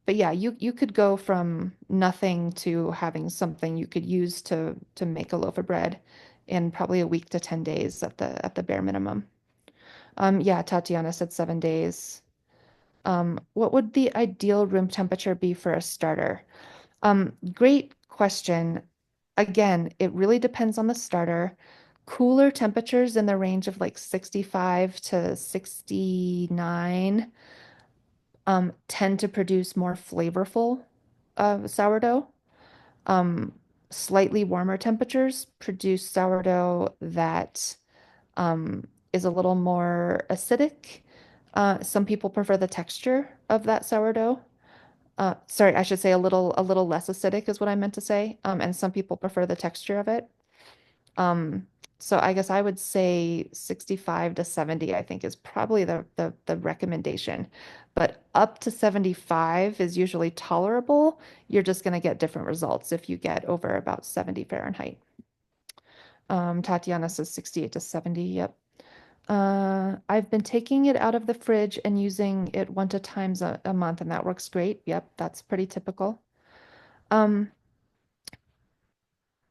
but yeah, you could go from nothing to having something you could use to make a loaf of bread in probably a week to 10 days at the bare minimum. Yeah, Tatiana said 7 days. What would the ideal room temperature be for a starter? Great question. Again, it really depends on the starter. Cooler temperatures in the range of like 65 to 69 tend to produce more flavorful sourdough. Um, Slightly warmer temperatures produce sourdough that is a little more acidic. Some people prefer the texture of that sourdough. Sorry, I should say a little less acidic is what I meant to say. And some people prefer the texture of it. Um, so I guess I would say 65 to 70, I think is probably the recommendation. But up to 75 is usually tolerable. You're just going to get different results if you get over about 70 Fahrenheit. Tatiana says 68 to 70. Yep. I've been taking it out of the fridge and using it one to times a month, and that works great. Yep, that's pretty typical. Um,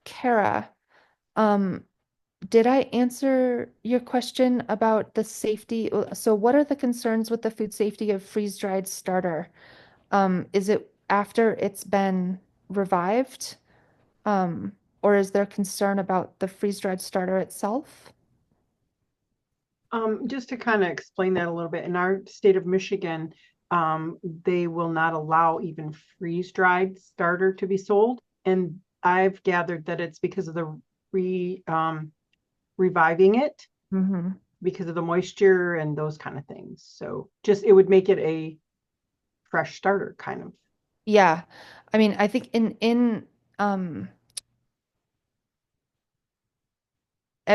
Kara, um, did I answer your question about the safety? So what are the concerns with the food safety of freeze-dried starter? Is it after it's been revived? Um, or is there concern about the freeze-dried starter itself? Just to kind of explain that a little bit, in our state of Michigan, they will not allow even freeze-dried starter to be sold. And I've gathered that it's because of the re reviving it Hmm. because of the moisture and those kind of things. So just it would make it a fresh starter kind of. Yeah. I mean, I think um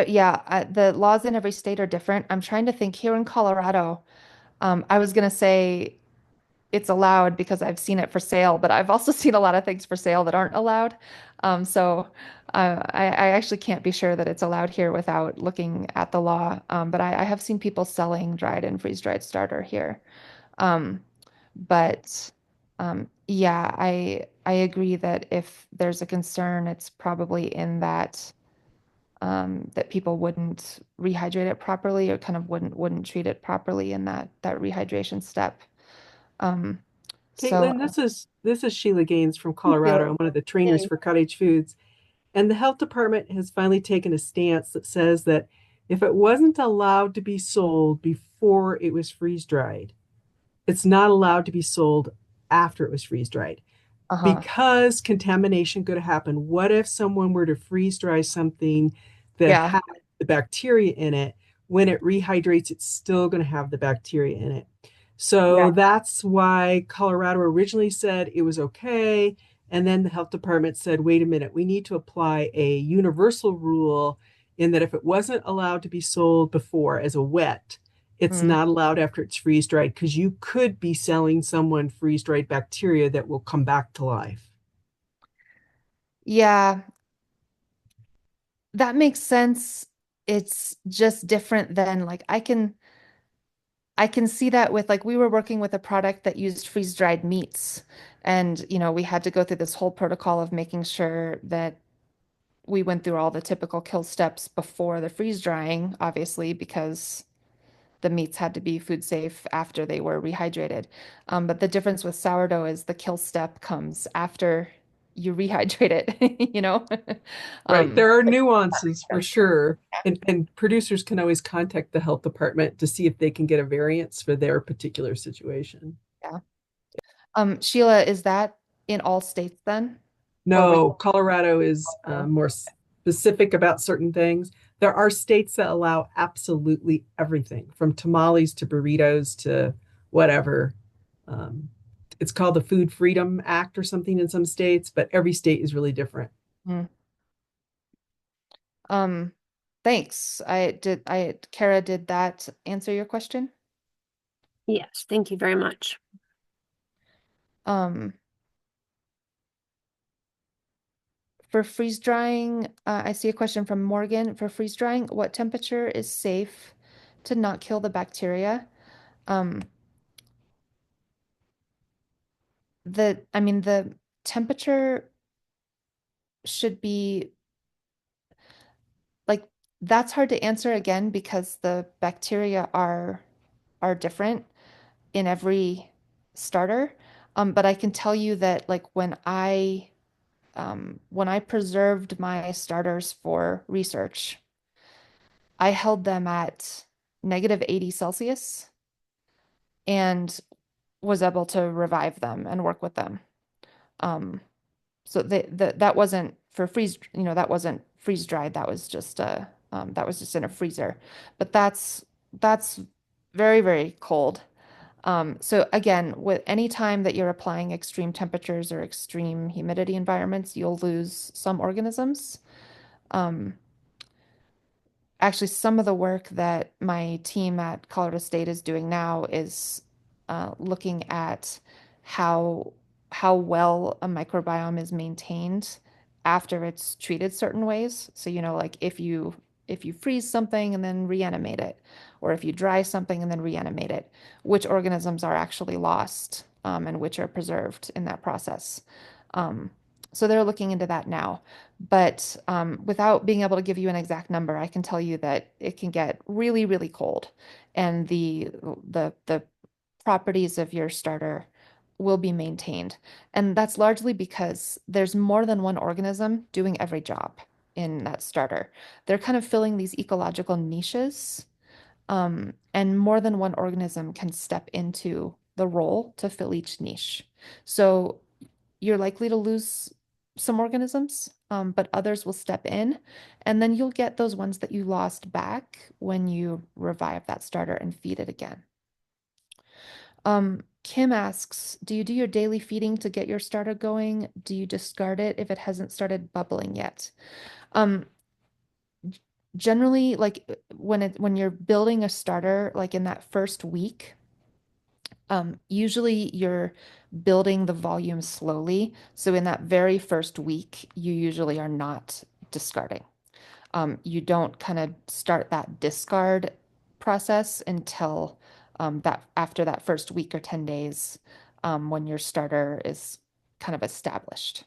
yeah, the laws in every state are different. I'm trying to think here in Colorado. I was gonna say it's allowed because I've seen it for sale, but I've also seen a lot of things for sale that aren't allowed. So I actually can't be sure that it's allowed here without looking at the law. But I have seen people selling dried and freeze-dried starter here. Um, but yeah, I agree that if there's a concern, it's probably in that that people wouldn't rehydrate it properly or kind of wouldn't treat it properly in that rehydration step. Um, so Caitlin, this is Sheila Gaines from Hey, Colorado. Sheila. I'm one of the trainers Hey. for Cottage Foods. And the health department has finally taken a stance that says that if it wasn't allowed to be sold before it was freeze dried, it's not allowed to be sold after it was freeze dried uh-huh. because contamination could happen. What if someone were to freeze dry something that Yeah. had the bacteria in it? When it rehydrates, it's still going to have the bacteria in it. Yeah. So that's why Colorado originally said it was okay. And then the health department said, wait a minute, we need to apply a universal rule in that if it wasn't allowed to be sold before as a wet, it's Mm. not allowed after it's freeze dried because you could be selling someone freeze dried bacteria that will come back to life. Yeah, that makes sense. It's just different than like I can see that with like we were working with a product that used freeze-dried meats and we had to go through this whole protocol of making sure that we went through all the typical kill steps before the freeze drying, obviously, because the meats had to be food safe after they were rehydrated. But the difference with sourdough is the kill step comes after you rehydrate it. Right. Um, There are nuances for sure. And producers can always contact the health department to see if they can get a variance for their particular situation. yeah. Sheila, is that in all states then? Or was No, Colorado is more specific about certain things. There are states that allow absolutely everything from tamales to burritos to whatever. Um, it's called the Food Freedom Act or something in some states, but every state is really different. Mm. Um, Thanks. Kara, did that answer your question? Yes, thank you very much. Um, for freeze drying, I see a question from Morgan. For freeze drying, what temperature is safe to not kill the bacteria? Um, the temperature should be like, that's hard to answer again because the bacteria are different in every starter. But I can tell you that like when I preserved my starters for research, I held them at -80 Celsius and was able to revive them and work with them. Um, so that wasn't for freeze, that wasn't freeze dried. That was just in a freezer. But that's very, very cold. So again, with any time that you're applying extreme temperatures or extreme humidity environments, you'll lose some organisms. Um, Actually, some of the work that my team at Colorado State is doing now is looking at how how well a microbiome is maintained after it's treated certain ways. So, like if you freeze something and then reanimate it, or if you dry something and then reanimate it, which organisms are actually lost, and which are preserved in that process. Um, so they're looking into that now. But without being able to give you an exact number, I can tell you that it can get really, really cold, and the properties of your starter will be maintained. And that's largely because there's more than one organism doing every job in that starter. They're kind of filling these ecological niches, and more than one organism can step into the role to fill each niche. So you're likely to lose some organisms, but others will step in, and then you'll get those ones that you lost back when you revive that starter and feed it again. Kim asks, do you do your daily feeding to get your starter going? Do you discard it if it hasn't started bubbling yet? Um, Generally, like when you're building a starter, like in that first week, usually you're building the volume slowly. So in that very first week, you usually are not discarding. You don't kind of start that discard process until that after that first week or 10 days, when your starter is kind of established.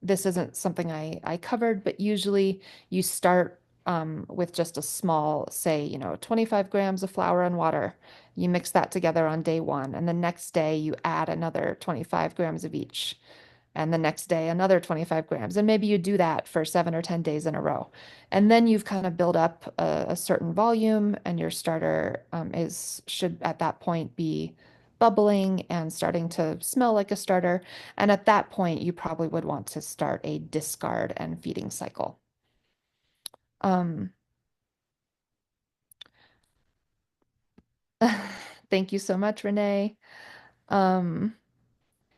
This isn't something I covered, but usually you start with just a small, say, 25 grams of flour and water. You mix that together on day one, and the next day you add another 25 grams of each, and the next day another 25 grams. And maybe you do that for 7 or 10 days in a row. And then you've kind of built up a certain volume, and your starter should at that point be bubbling and starting to smell like a starter. And at that point, you probably would want to start a discard and feeding cycle. Um, Thank you so much, Renee. Um,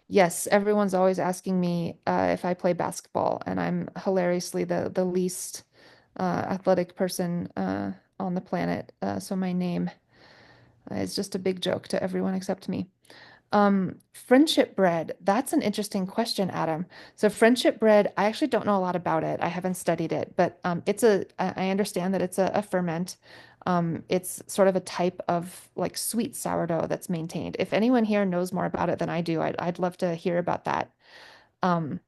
Yes, everyone's always asking me if I play basketball, and I'm hilariously the least athletic person on the planet. So my name is just a big joke to everyone except me. Friendship bread, that's an interesting question, Adam. So friendship bread, I actually don't know a lot about it. I haven't studied it, but I understand that it's a ferment. It's sort of a type of like sweet sourdough that's maintained. If anyone here knows more about it than I do, I'd love to hear about that. Um,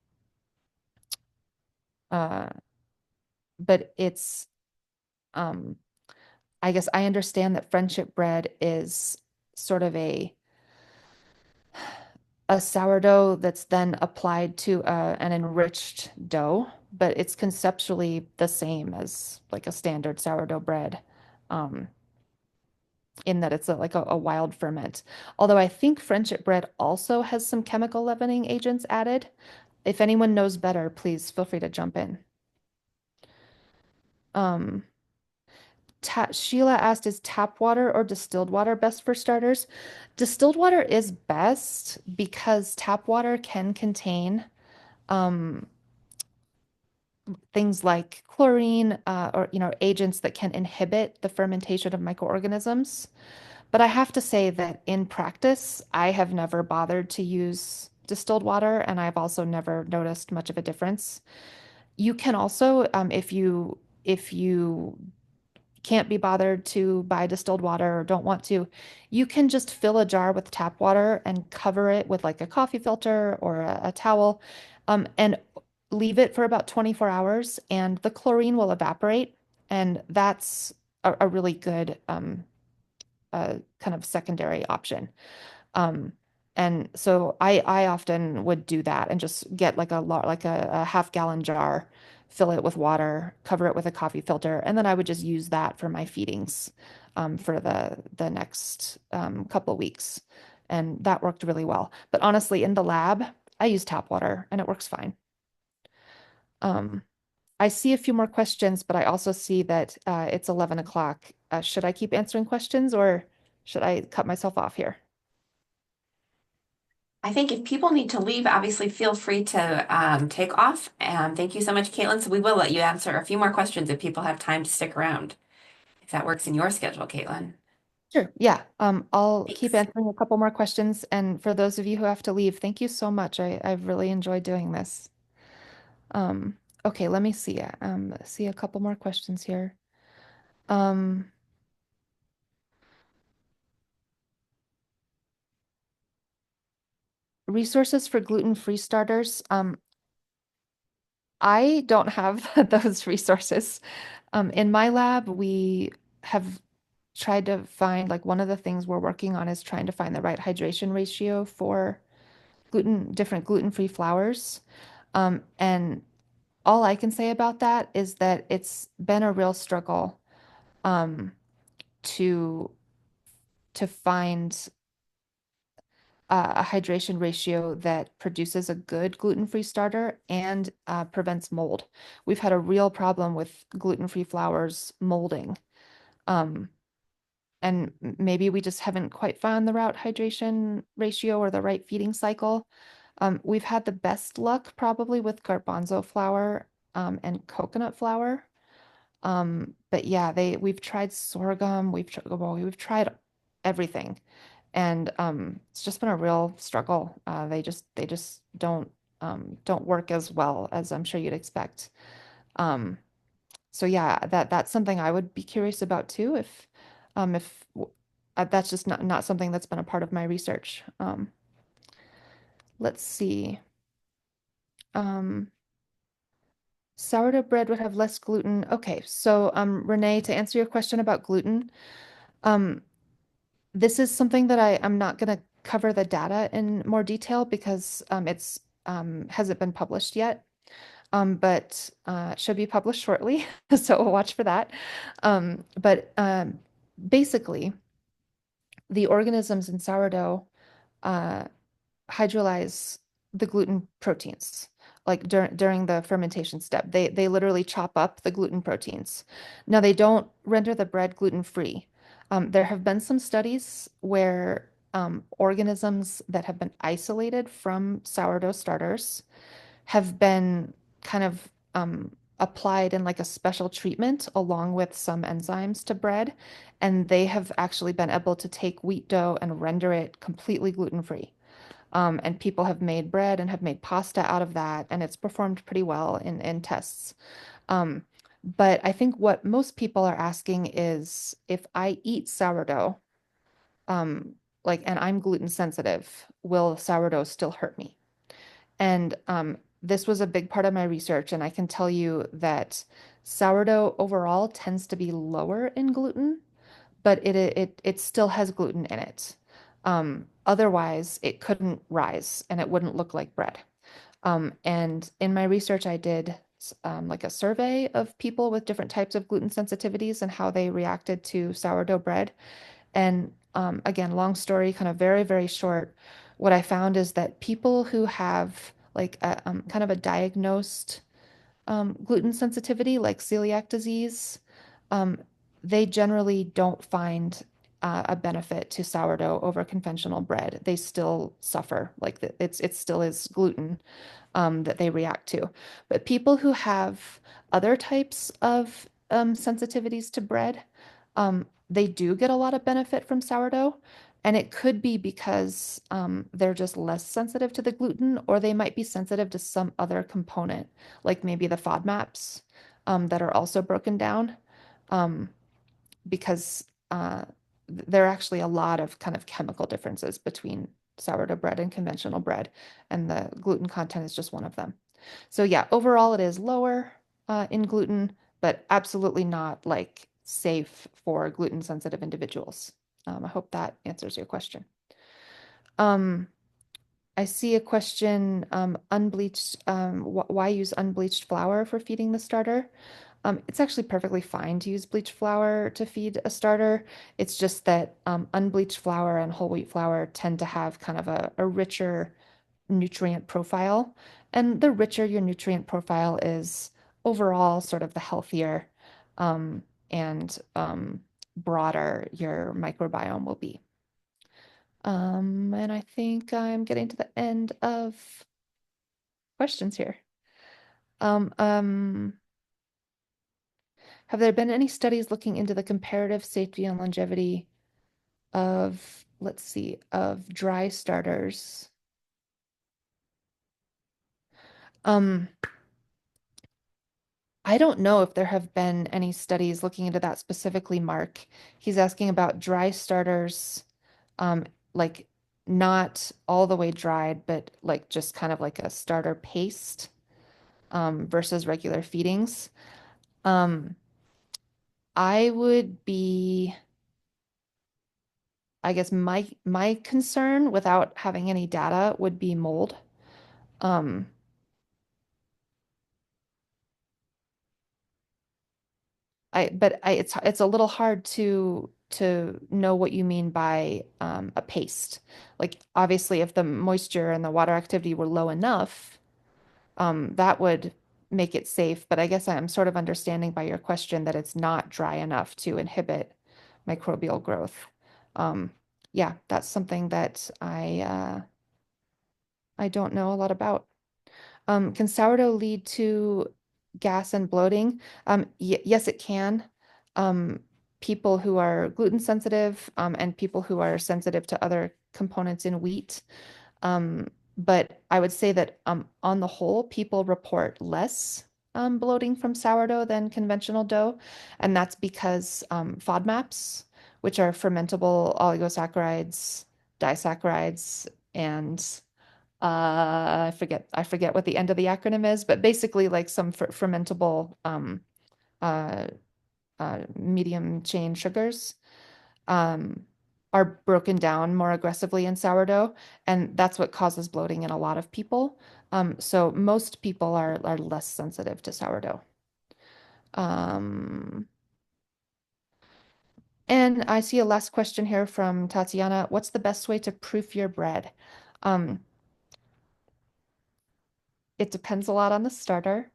uh, but um, I guess I understand that friendship bread is sort of a sourdough that's then applied to an enriched dough, but it's conceptually the same as like a standard sourdough bread, um, in that it's like a wild ferment. Although I think friendship bread also has some chemical leavening agents added. If anyone knows better, please feel free to jump in. Um, Sheila asked, is tap water or distilled water best for starters? Distilled water is best because tap water can contain um, things like chlorine, or agents that can inhibit the fermentation of microorganisms. But I have to say that in practice, I have never bothered to use distilled water, and I've also never noticed much of a difference. You can also, if you can't be bothered to buy distilled water or don't want to, you can just fill a jar with tap water and cover it with like a coffee filter or a towel, and leave it for about 24 hours, and the chlorine will evaporate. And that's a really good kind of secondary option. Um, and so I often would do that and just get like a half-gallon jar, fill it with water, cover it with a coffee filter, and then I would just use that for my feedings for the next couple of weeks. And that worked really well. But honestly, in the lab, I use tap water and it works fine. Um, I see a few more questions, but I also see that it's 11 o'clock. Should I keep answering questions or should I cut myself off here? I think if people need to leave, obviously feel free to take off. And thank you so much, Caitlin. So we will let you answer a few more questions if people have time to stick around, if that works in your schedule, Caitlin. Sure. Yeah. I'll keep Thanks. answering a couple more questions. And for those of you who have to leave, thank you so much. I've really enjoyed doing this. Um, okay, let me see. See a couple more questions here. Um, Resources for gluten-free starters. I don't have those resources. In my lab, we have tried to find, like, one of the things we're working on is trying to find the right hydration ratio for different gluten-free flours. And all I can say about that is that it's been a real struggle um, to find a hydration ratio that produces a good gluten-free starter and prevents mold. We've had a real problem with gluten-free flours molding. Um, and maybe we just haven't quite found the right hydration ratio or the right feeding cycle. We've had the best luck probably with garbanzo flour and coconut flour. But yeah, we've tried sorghum, we've tried everything. And it's just been a real struggle. They just don't work as well as I'm sure you'd expect. Um, so yeah, that's something I would be curious about too, if that's just not something that's been a part of my research. Let's see. Um, Sourdough bread would have less gluten. Okay, so Renee, to answer your question about gluten, um, this is something that I'm not going to cover the data in more detail because it's hasn't been published yet. But should be published shortly, so watch for that. But basically, the organisms in sourdough uh, hydrolyze the gluten proteins, like during the fermentation step. They literally chop up the gluten proteins. Now they don't render the bread gluten-free. There have been some studies where organisms that have been isolated from sourdough starters have been kind of applied in like a special treatment along with some enzymes to bread, and they have actually been able to take wheat dough and render it completely gluten-free. And people have made bread and have made pasta out of that, and it's performed pretty well in tests. Um, but I think what most people are asking is if I eat sourdough, um, and I'm gluten sensitive, will sourdough still hurt me? And this was a big part of my research, and I can tell you that sourdough overall tends to be lower in gluten, but it still has gluten in it. Otherwise, it couldn't rise and it wouldn't look like bread. And in my research, I did like a survey of people with different types of gluten sensitivities and how they reacted to sourdough bread. And again, long story, kind of very, very short, what I found is that people who have like kind of a diagnosed gluten sensitivity, like celiac disease, um, they generally don't find a benefit to sourdough over conventional bread. They still suffer, like it still is gluten that they react to. But people who have other types of sensitivities to bread, they do get a lot of benefit from sourdough. And it could be because they're just less sensitive to the gluten, or they might be sensitive to some other component, like maybe the FODMAPs that are also broken down, because there are actually a lot of kind of chemical differences between sourdough bread and conventional bread, and the gluten content is just one of them. So yeah, overall it is lower in gluten, but absolutely not like safe for gluten sensitive individuals. I hope that answers your question. I see a question, unbleached, why use unbleached flour for feeding the starter? It's actually perfectly fine to use bleached flour to feed a starter. It's just that unbleached flour and whole wheat flour tend to have kind of a richer nutrient profile. And the richer your nutrient profile is, overall, sort of the healthier and broader your microbiome will be. And I think I'm getting to the end of questions here. Have there been any studies looking into the comparative safety and longevity of, let's see, of dry starters? I don't know if there have been any studies looking into that specifically, Mark. He's asking about dry starters, like not all the way dried, but like just kind of like a starter paste, versus regular feedings. I would be, I guess my concern without having any data would be mold. Um, it's a little hard to know what you mean by a paste. Like obviously, if the moisture and the water activity were low enough, that would make it safe. But I guess I'm sort of understanding by your question that it's not dry enough to inhibit microbial growth. Yeah, that's something that I don't know a lot about. Can sourdough lead to gas and bloating? Yes, it can. Um, People who are gluten sensitive, and people who are sensitive to other components in wheat. But I would say that on the whole, people report less bloating from sourdough than conventional dough. And that's because FODMAPs, which are fermentable oligosaccharides, disaccharides, and I forget what the end of the acronym is, but basically like some fermentable uh, medium chain sugars um, are broken down more aggressively in sourdough, and that's what causes bloating in a lot of people. So most people are less sensitive to sourdough. And I see a last question here from Tatiana. What's the best way to proof your bread? It depends a lot on the starter.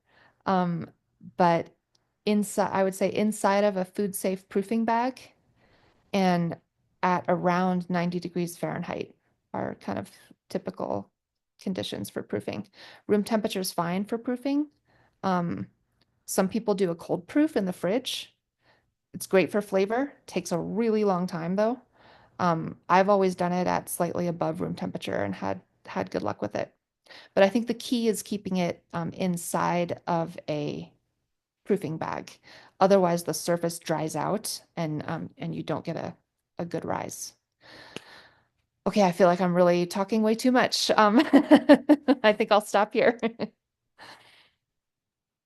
Um, but inside, I would say inside of a food safe proofing bag and at around 90 degrees Fahrenheit are kind of typical conditions for proofing. Room temperature is fine for proofing. Some people do a cold proof in the fridge. It's great for flavor. Takes a really long time though. I've always done it at slightly above room temperature and had good luck with it. But I think the key is keeping it inside of a proofing bag. Otherwise, the surface dries out and you don't get a good rise. Okay, I feel like I'm really talking way too much. I think I'll stop here.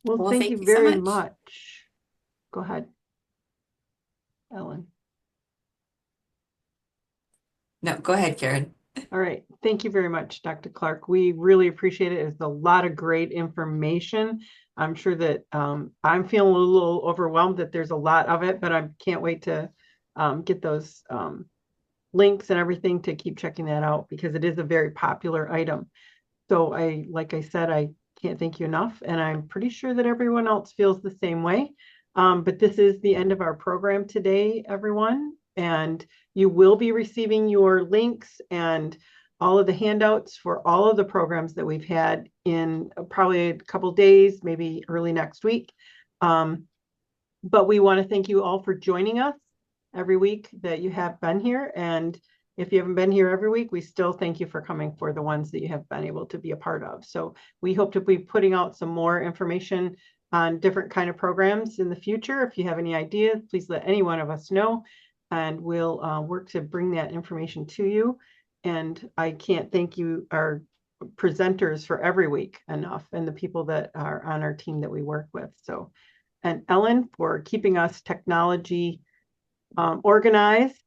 Well, Well, thank thank you you so very much. much. Go ahead, Ellen. No, go ahead, Karen. All right. Thank you very much, Dr. Clark. We really appreciate it. It's a lot of great information. I'm sure that I'm feeling a little overwhelmed that there's a lot of it, but I can't wait to get those links and everything to keep checking that out because it is a very popular item. So like I said, I can't thank you enough. And I'm pretty sure that everyone else feels the same way. But this is the end of our program today, everyone. And you will be receiving your links and all of the handouts for all of the programs that we've had in probably a couple days, maybe early next week. But we want to thank you all for joining us every week that you have been here. And if you haven't been here every week, we still thank you for coming for the ones that you have been able to be a part of. So we hope to be putting out some more information on different kind of programs in the future. If you have any ideas, please let any one of us know, and we'll work to bring that information to you. And I can't thank you, our presenters, for every week enough, and the people that are on our team that we work with. So, and Ellen for keeping us technology organized